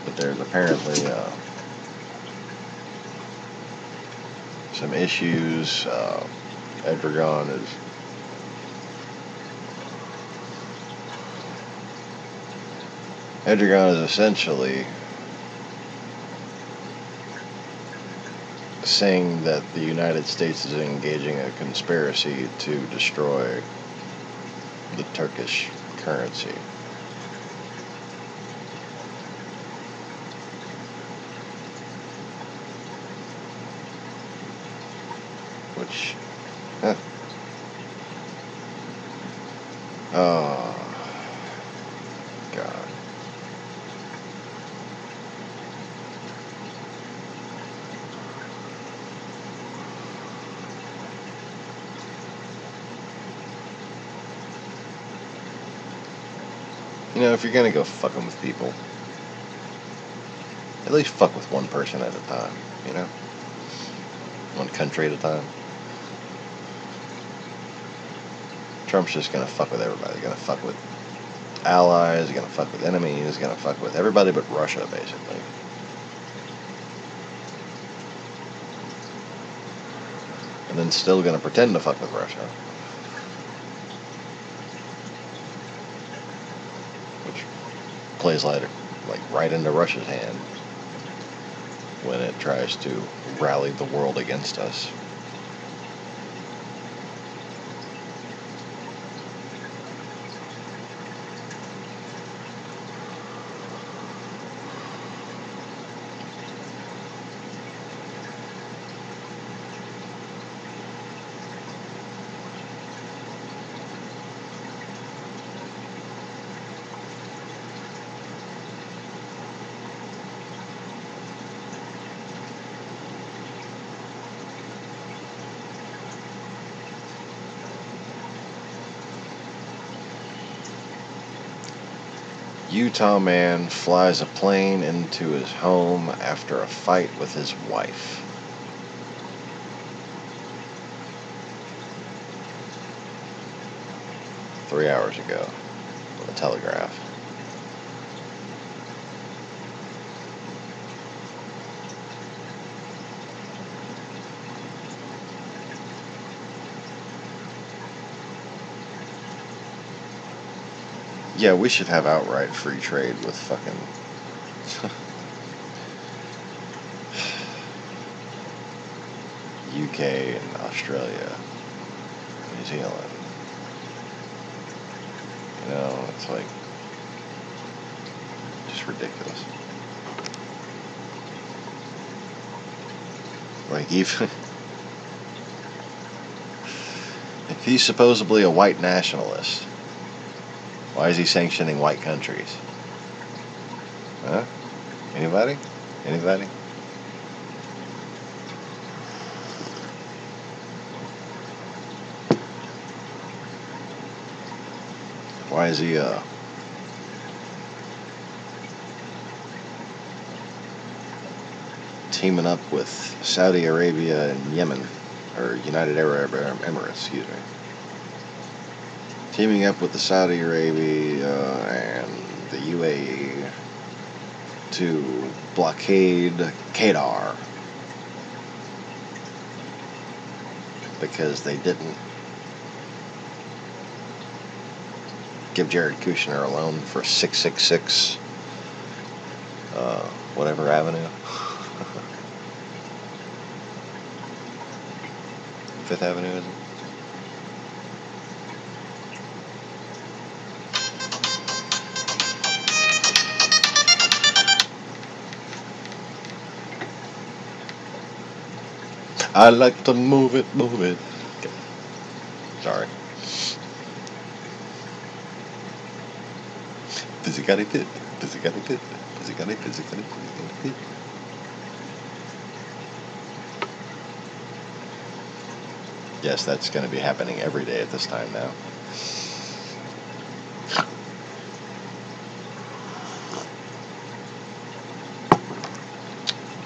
But there's apparently some issues. Erdogan is essentially saying that the United States is engaging a conspiracy to destroy the Turkish currency. Which, oh, God. If you're gonna go fucking with people, at least fuck with one person at a time, One country at a time. Trump's just gonna fuck with everybody. He's gonna fuck with allies, he's gonna fuck with enemies, he's gonna fuck with everybody but Russia, basically. And then still gonna pretend to fuck with Russia. Which plays like right into Russia's hand when it tries to rally the world against us. Utah man flies a plane into his home after a fight with his wife. Three hours ago on the Telegraph. Yeah, we should have outright free trade with fucking UK and Australia, New Zealand. It's like just ridiculous. Like, even if he's supposedly a white nationalist, why is he sanctioning white countries? Huh? Anybody? Anybody? Why is he teaming up with Saudi Arabia and Yemen, or United Arab Emirates, excuse me. Teaming up with the Saudi Arabia and the UAE to blockade Qatar because they didn't give Jared Kushner a loan for 666 whatever avenue. Fifth Avenue, is it? I like to move it, move it. Okay. Sorry. Physicality, physicality, physicality, physicality. Yes, that's going to be happening every day at this time now.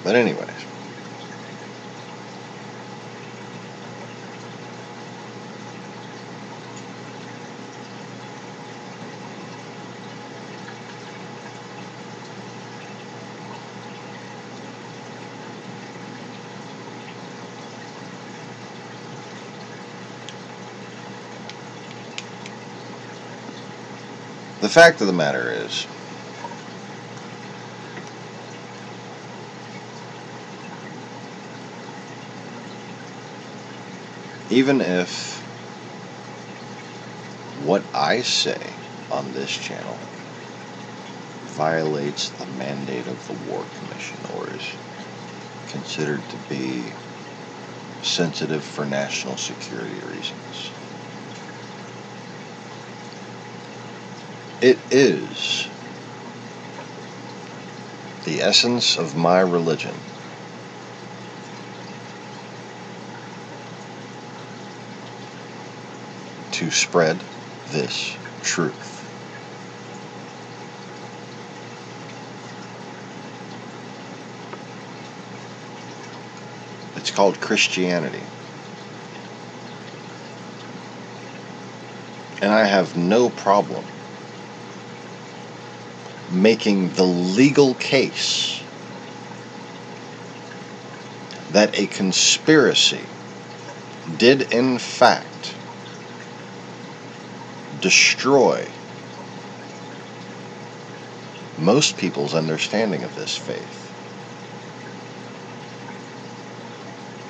But anyways. The fact of the matter is, even if what I say on this channel violates the mandate of the War Commission or is considered to be sensitive for national security reasons, it is the essence of my religion to spread this truth. It's called Christianity. And I have no problem making the legal case that a conspiracy did in fact destroy most people's understanding of this faith,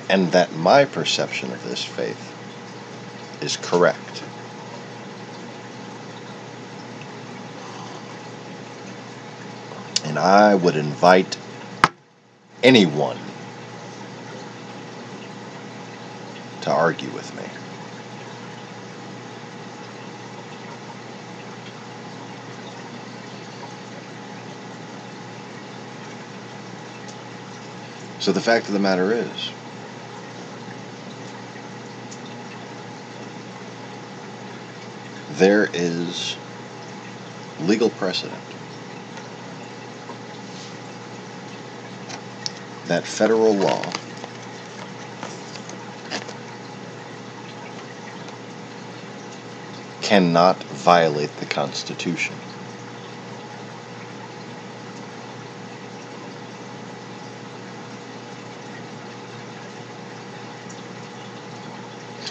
and that my perception of this faith is correct. And I would invite anyone to argue with me. So the fact of the matter is, there is legal precedent that federal law cannot violate the Constitution.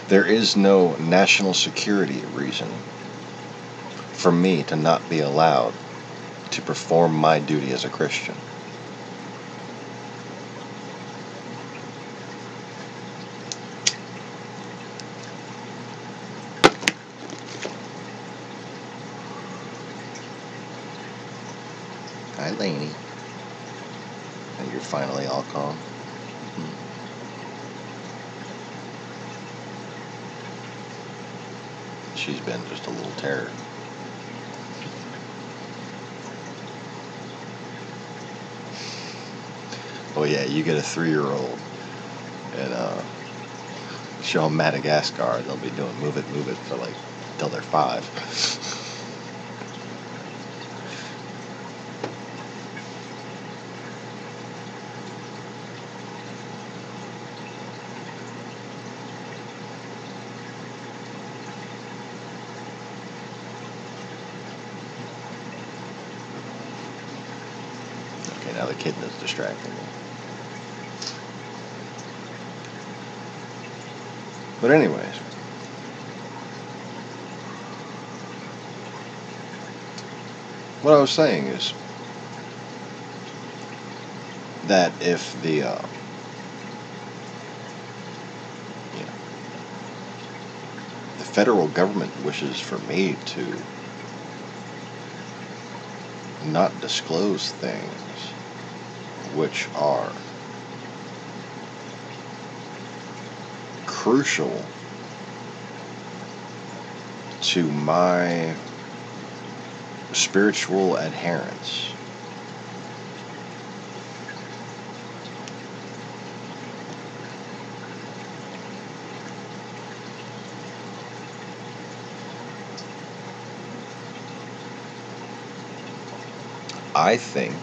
There is no national security reason for me to not be allowed to perform my duty as a Christian. Hi, Lainey. And you're finally all calm. She's been just a little terror. Oh yeah, you get a 3-year-old and show them Madagascar, they'll be doing move it for like till they're 5. Okay, now the kitten is distracting me. But anyways, what I was saying is that if the federal government wishes for me to not disclose things which are crucial to my spiritual adherence, I think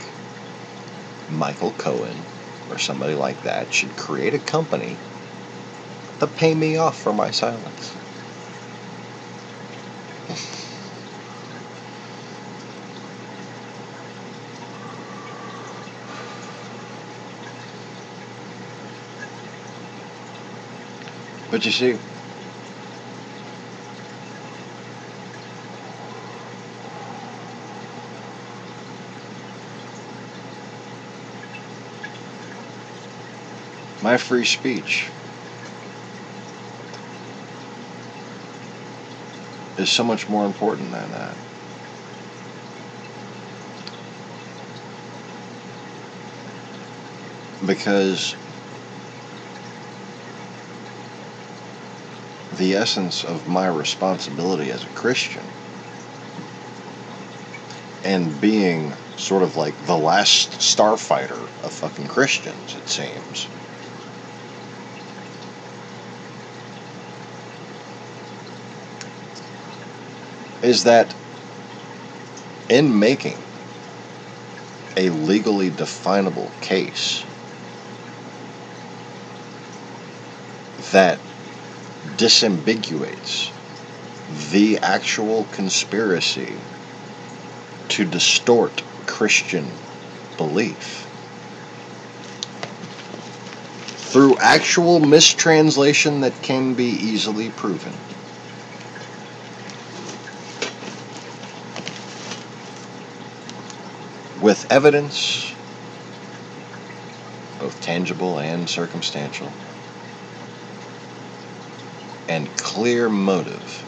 Michael Cohen or somebody like that should create a company to pay me off for my silence. But you see, my free speech is so much more important than that. Because the essence of my responsibility as a Christian, and being sort of like the last starfighter of fucking Christians, it seems, is that in making a legally definable case that disambiguates the actual conspiracy to distort Christian belief through actual mistranslation that can be easily proven, with evidence, both tangible and circumstantial, and clear motive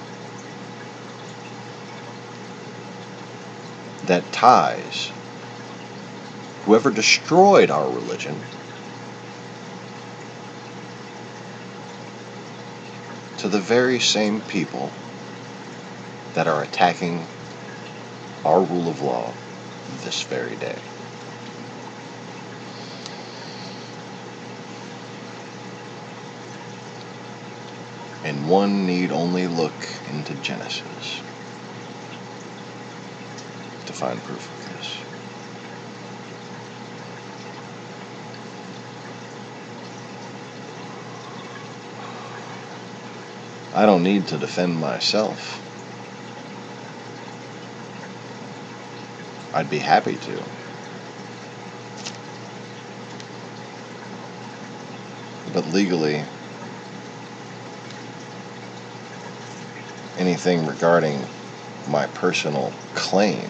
that ties whoever destroyed our religion to the very same people that are attacking our rule of law this very day. And one need only look into Genesis to find proof of this. I don't need to defend myself. I'd be happy to. But legally, anything regarding my personal claims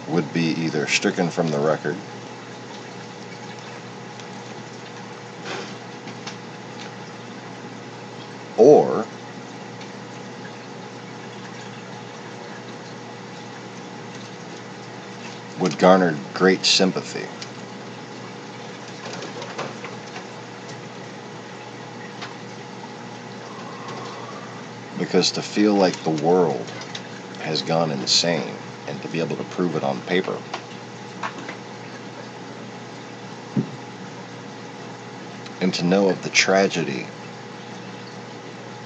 would be either stricken from the record or would garner great sympathy. Because to feel like the world has gone insane and to be able to prove it on paper and to know of the tragedy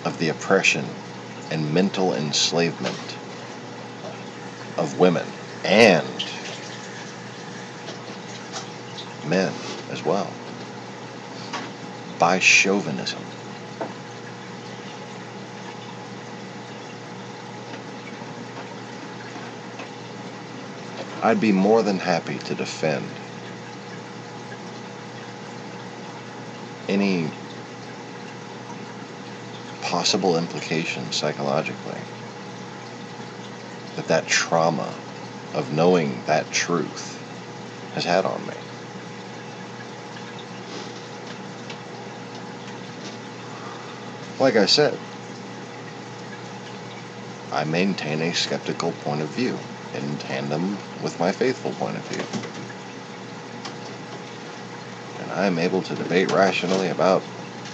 of the oppression and mental enslavement of women and men as well by chauvinism I'd be more than happy to defend any possible implications psychologically that trauma of knowing that truth has had on me. Like I said, I maintain a skeptical point of view in tandem with my faithful point of view. And I am able to debate rationally about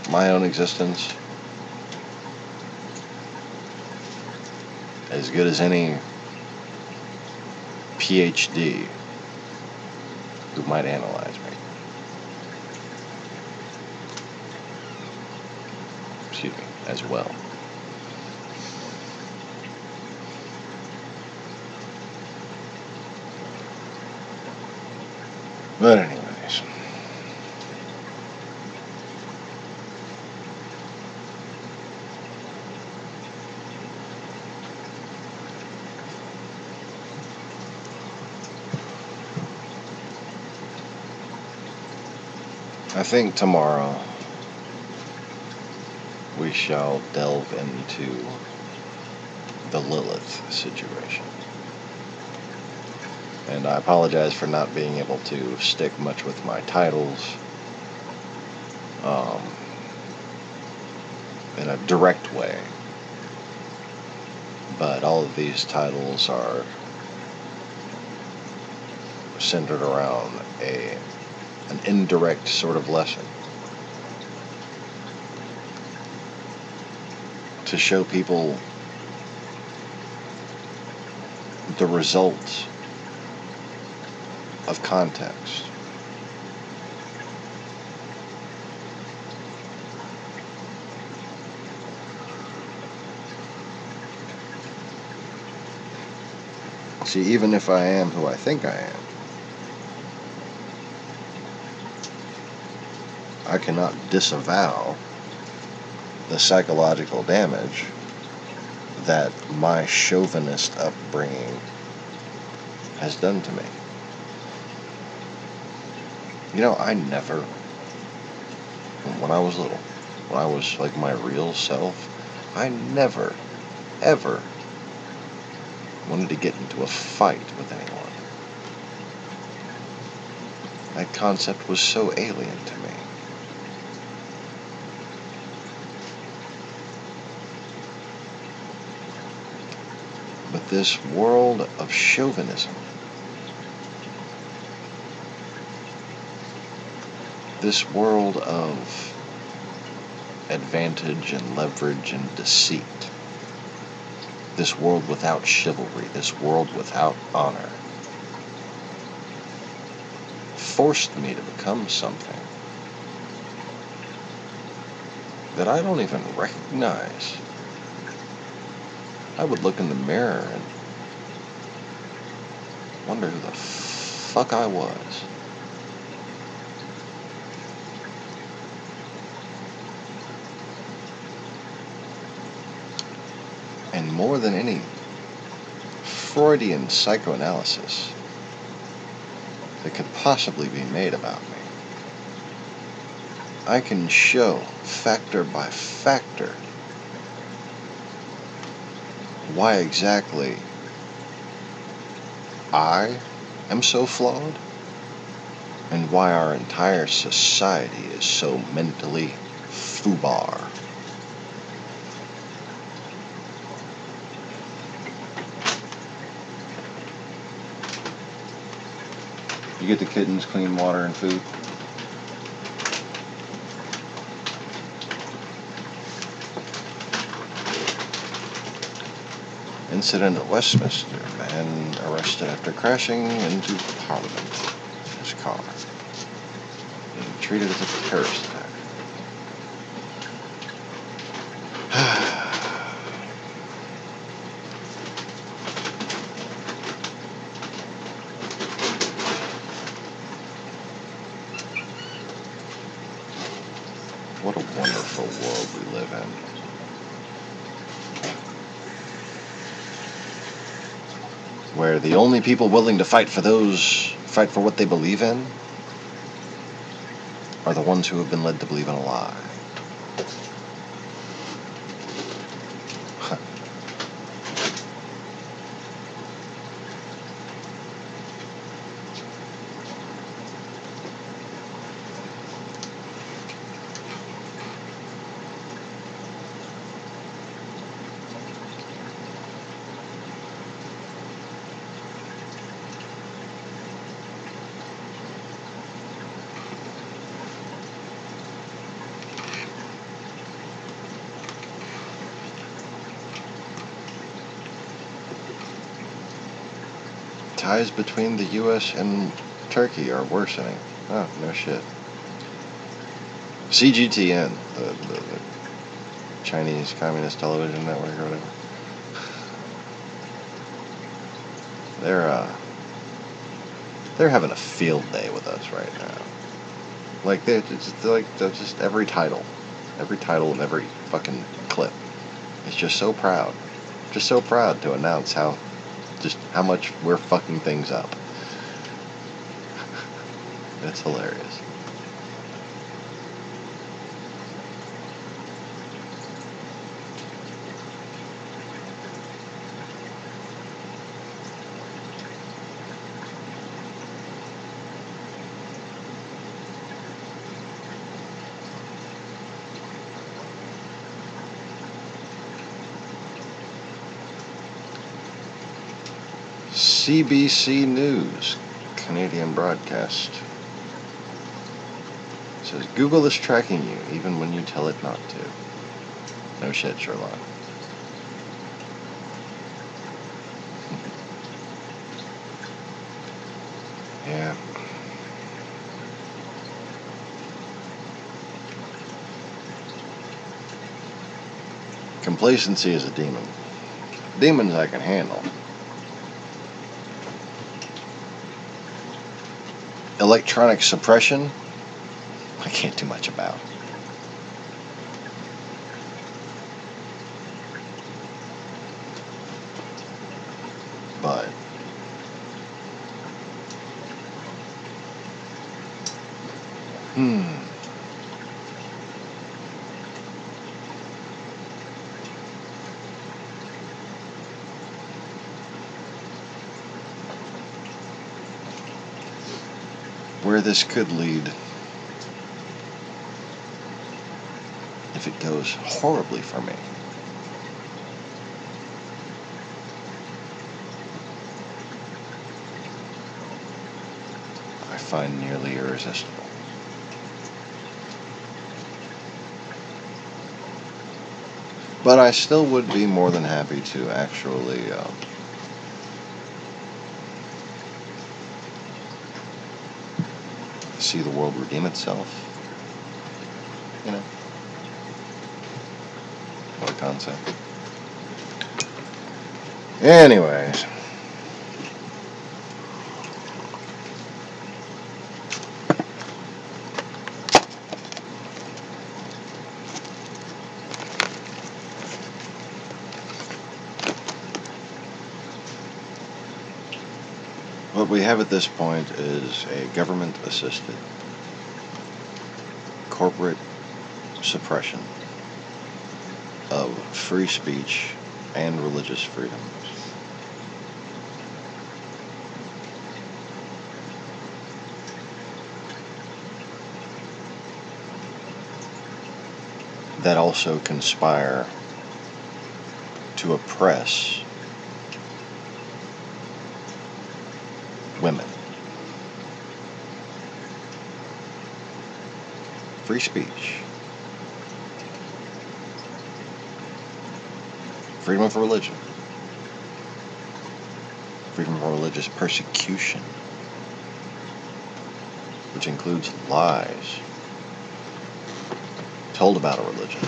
my own existence as good as any PhD who might analyze me. Excuse me, as well. But anyways, I think tomorrow we shall delve into the Lilith situation. And I apologize for not being able to stick much with my titles in a direct way. But all of these titles are centered around an indirect sort of lesson to show people the results of context. See, even if I am who I think I am, I cannot disavow the psychological damage that my chauvinist upbringing has done to me. You know, I never, when I was little, when I was like my real self, I never, ever wanted to get into a fight with anyone. That concept was so alien to me. But this world of chauvinism, this world of advantage and leverage and deceit, this world without chivalry, this world without honor, forced me to become something that I don't even recognize. I would look in the mirror and wonder who the fuck I was. And more than any Freudian psychoanalysis that could possibly be made about me, I can show factor by factor why exactly I am so flawed and why our entire society is so mentally foobar. You get the kittens clean water and food? Incident at Westminster. Man arrested after crashing into Parliament in his car. Being treated as a terrorist attack. What a wonderful world we live in. where the only people willing to fight for what they believe in are the ones who have been led to believe in a lie. Ties between the U.S. and Turkey are worsening. Oh, no shit. CGTN, the Chinese Communist Television Network or whatever. They're having a field day with us right now. Like they're just every title of every fucking clip is just so proud to announce how much we're fucking things up. It's hilarious. CBC News, Canadian broadcast, says Google is tracking you even when you tell it not to. No shit, Sherlock. Yeah. Complacency is a demon. Demons I can handle. Electronic suppression, I can't do much about. But where this could lead, if it goes horribly for me, I find nearly irresistible. But I still would be more than happy to actually see the world redeem itself. You know? What a concept. Anyways. What we have at this point is a government-assisted corporate suppression of free speech and religious freedom. That also conspire to oppress women. Free speech. Freedom of religion. Freedom from religious persecution, which includes lies told about a religion.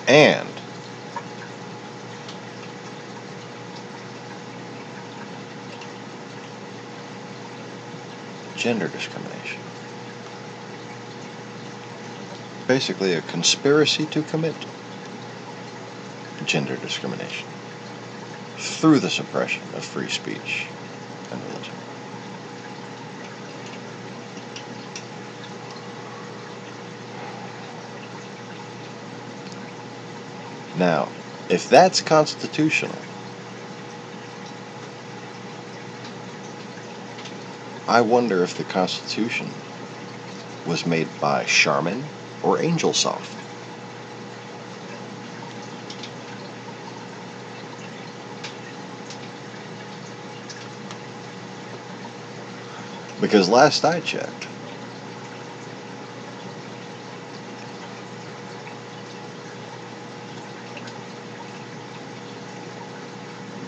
And gender discrimination. Basically a conspiracy to commit gender discrimination through the suppression of free speech and religion. Now, if that's constitutional, I wonder if the Constitution was made by Charmin or AngelSoft. Because last I checked,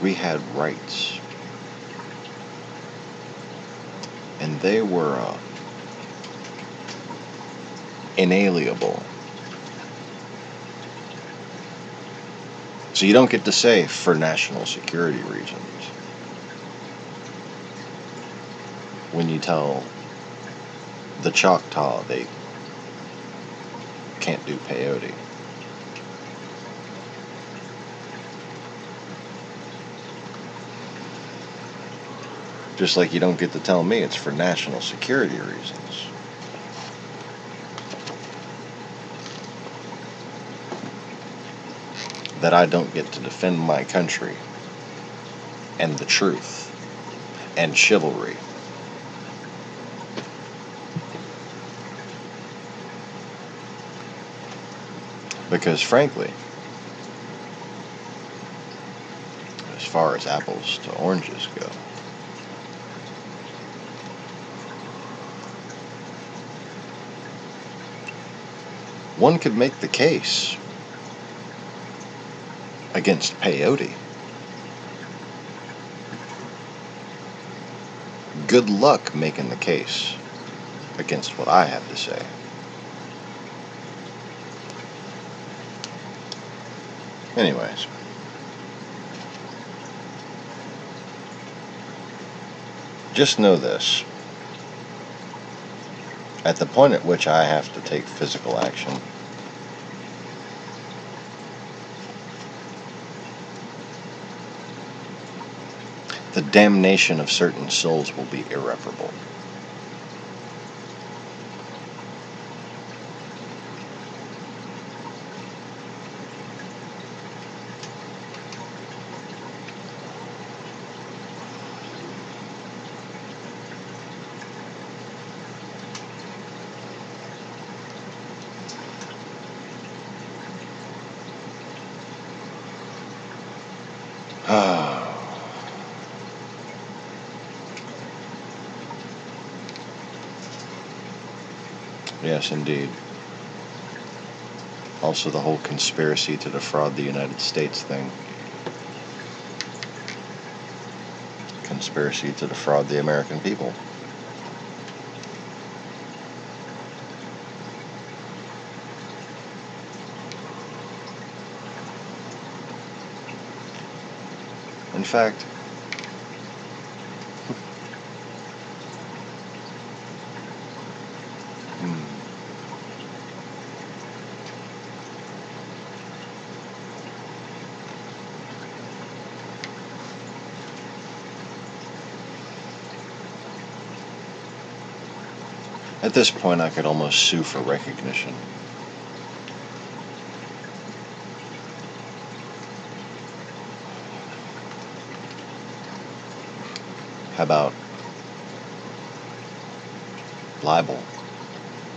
we had rights. And they were inalienable. So you don't get to say for national security reasons when you tell the Choctaw they can't do peyote. Just like you don't get to tell me it's for national security reasons. That I don't get to defend my country and the truth and chivalry. Because frankly, as far as apples to oranges go, one could make the case against peyote. Good luck making the case against what I have to say. Anyways. Just know this. At the point at which I have to take physical action, the damnation of certain souls will be irreparable. Yes, indeed. Also, the whole conspiracy to defraud the United States thing. Conspiracy to defraud the American people. In fact, at this point, I could almost sue for recognition. How about libel?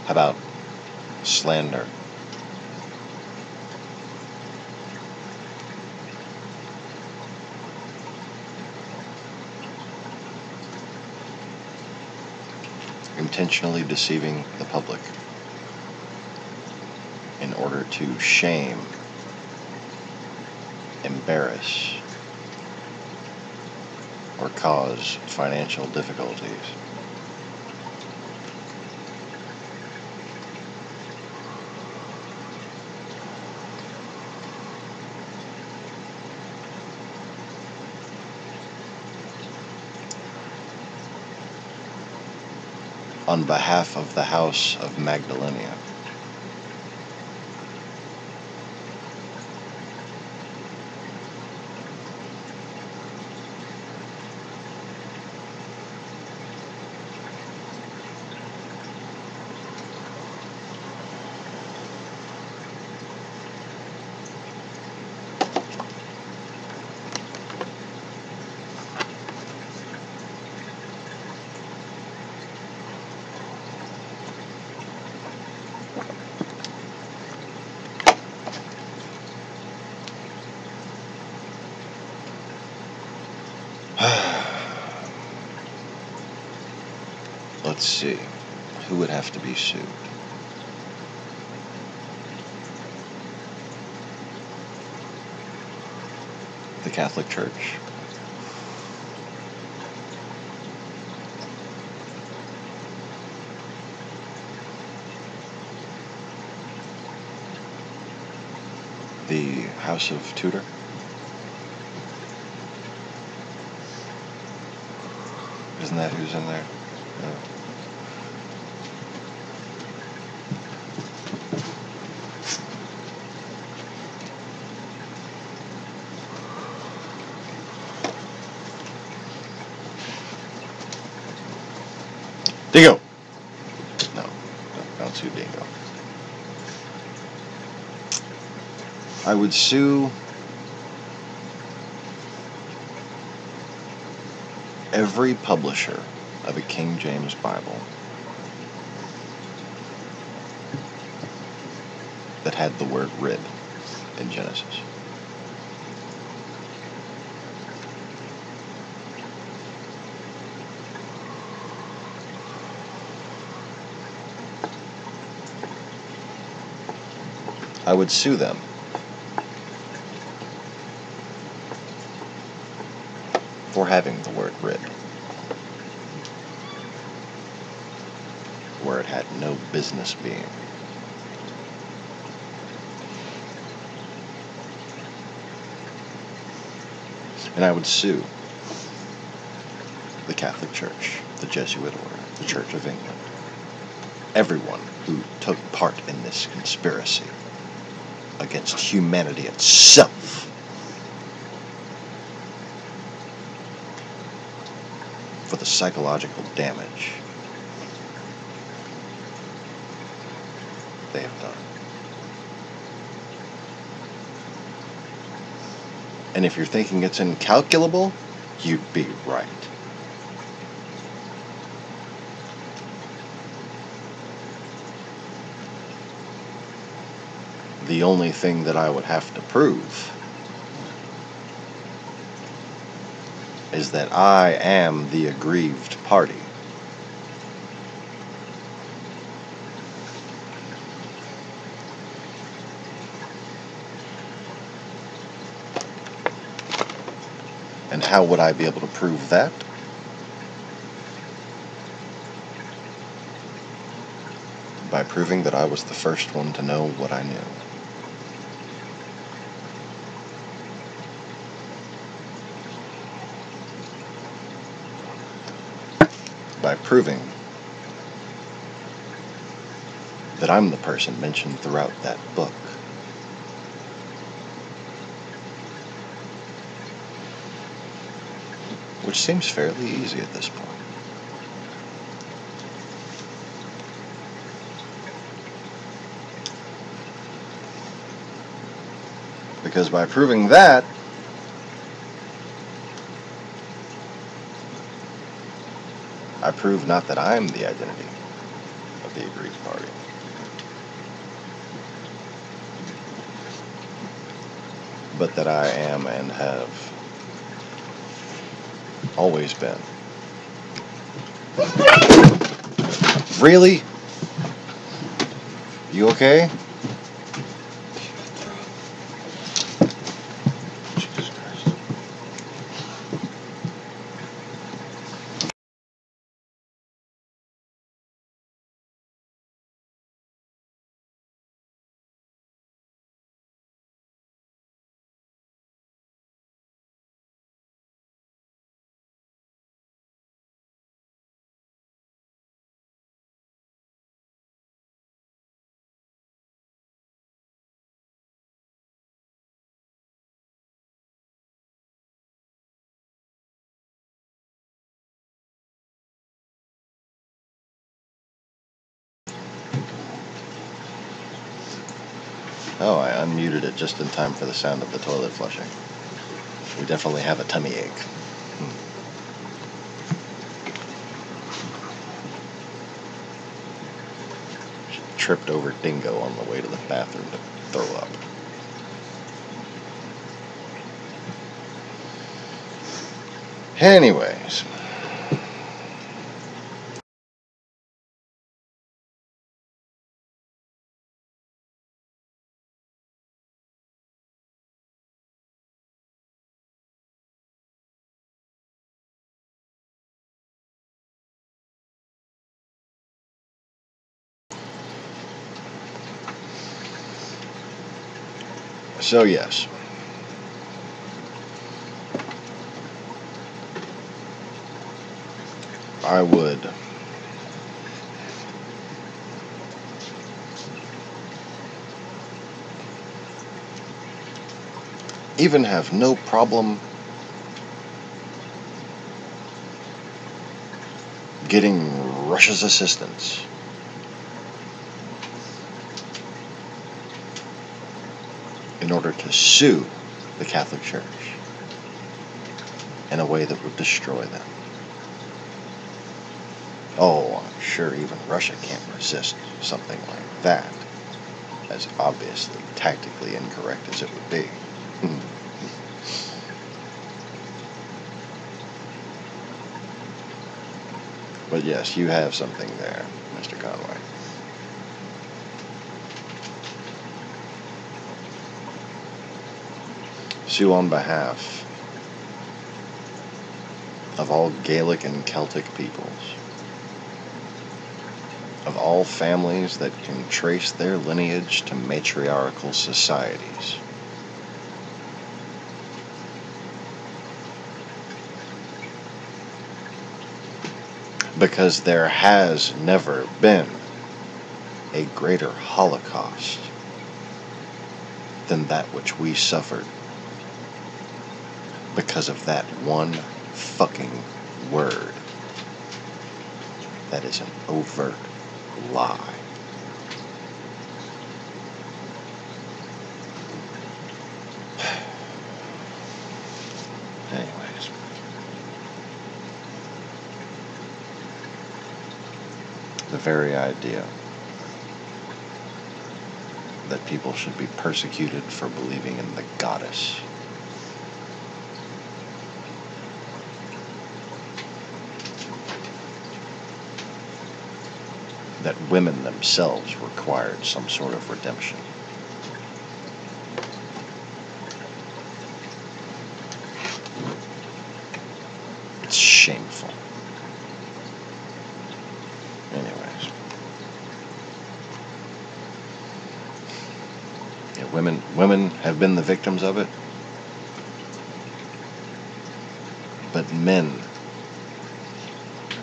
How about slander? Intentionally deceiving the public in order to shame, embarrass, or cause financial difficulties. on behalf of the House of Magdalenia. Let's see. Who would have to be sued? The Catholic Church. The House of Tudor. Isn't that who's in there? Yeah. Dingo! No, don't sue Dingo. I would sue every publisher of a King James Bible that had the word rib in Genesis. I would sue them for having the word rib where it had no business being. And I would sue the Catholic Church, the Jesuit Order, the Church of England, everyone who took part in this conspiracy against humanity itself for the psychological damage they have done. And if you're thinking it's incalculable, you'd be right. The only thing that I would have to prove is that I am the aggrieved party. And how would I be able to prove that? By proving that I was the first one to know what I knew. By proving that I'm the person mentioned throughout that book. Which seems fairly easy at this point. Because by proving that, I prove not that I'm the identity of the aggrieved party, but that I am and have always been. Really? You okay? Oh, I unmuted it just in time for the sound of the toilet flushing. We definitely have a tummy ache. Tripped over Dingo on the way to the bathroom to throw up. Anyways. So yes. I would even have no problem getting Russia's assistance in order to sue the Catholic Church in a way that would destroy them. Oh, I'm sure even Russia can't resist something like that, as obviously tactically incorrect as it would be. But yes, you have something there, Mr. Conway. Sue on behalf of all Gaelic and Celtic peoples, of all families that can trace their lineage to matriarchal societies. Because there has never been a greater Holocaust than that which we suffered because of that one fucking word that is an overt lie. Anyways. The very idea that people should be persecuted for believing in the goddess. That women themselves required some sort of redemption. It's shameful. Anyways. Yeah, women have been the victims of it. But men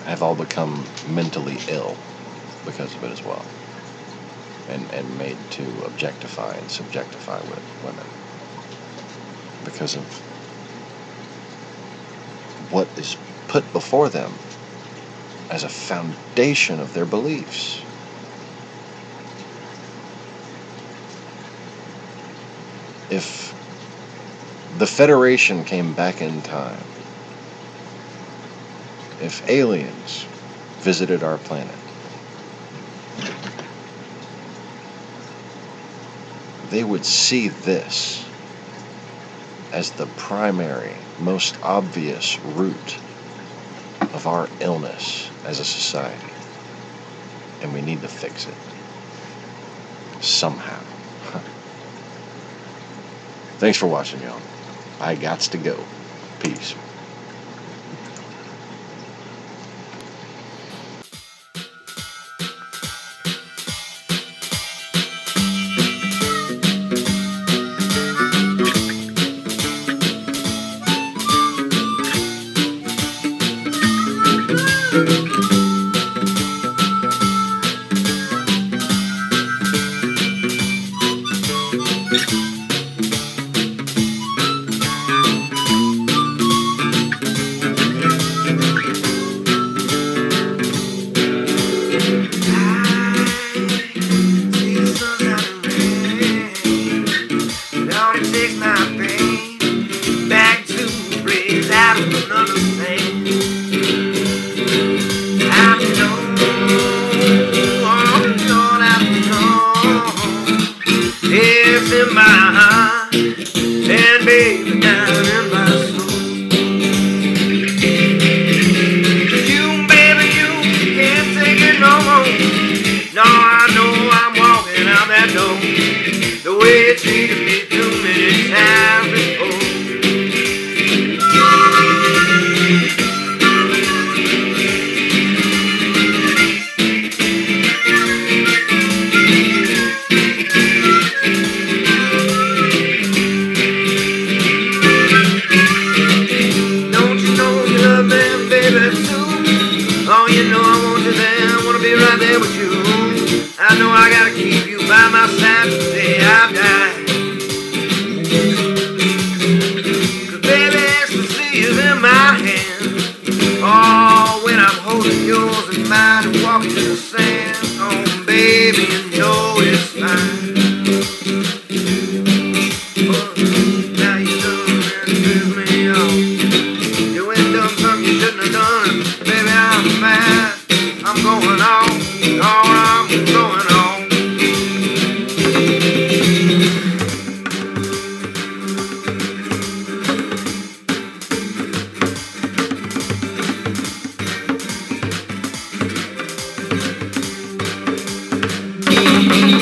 have all become mentally ill because of it as well, and made to objectify and subjectify women because of what is put before them as a foundation of their beliefs. If the Federation came back in time, if aliens visited our planet, they would see this as the primary, most obvious root of our illness as a society. And we need to fix it. Somehow. Thanks for watching, y'all. I gots to go. Peace. takes my pain back to a place I don't understand. I've known, Lord, I've known. It's in my heart, and baby, down in my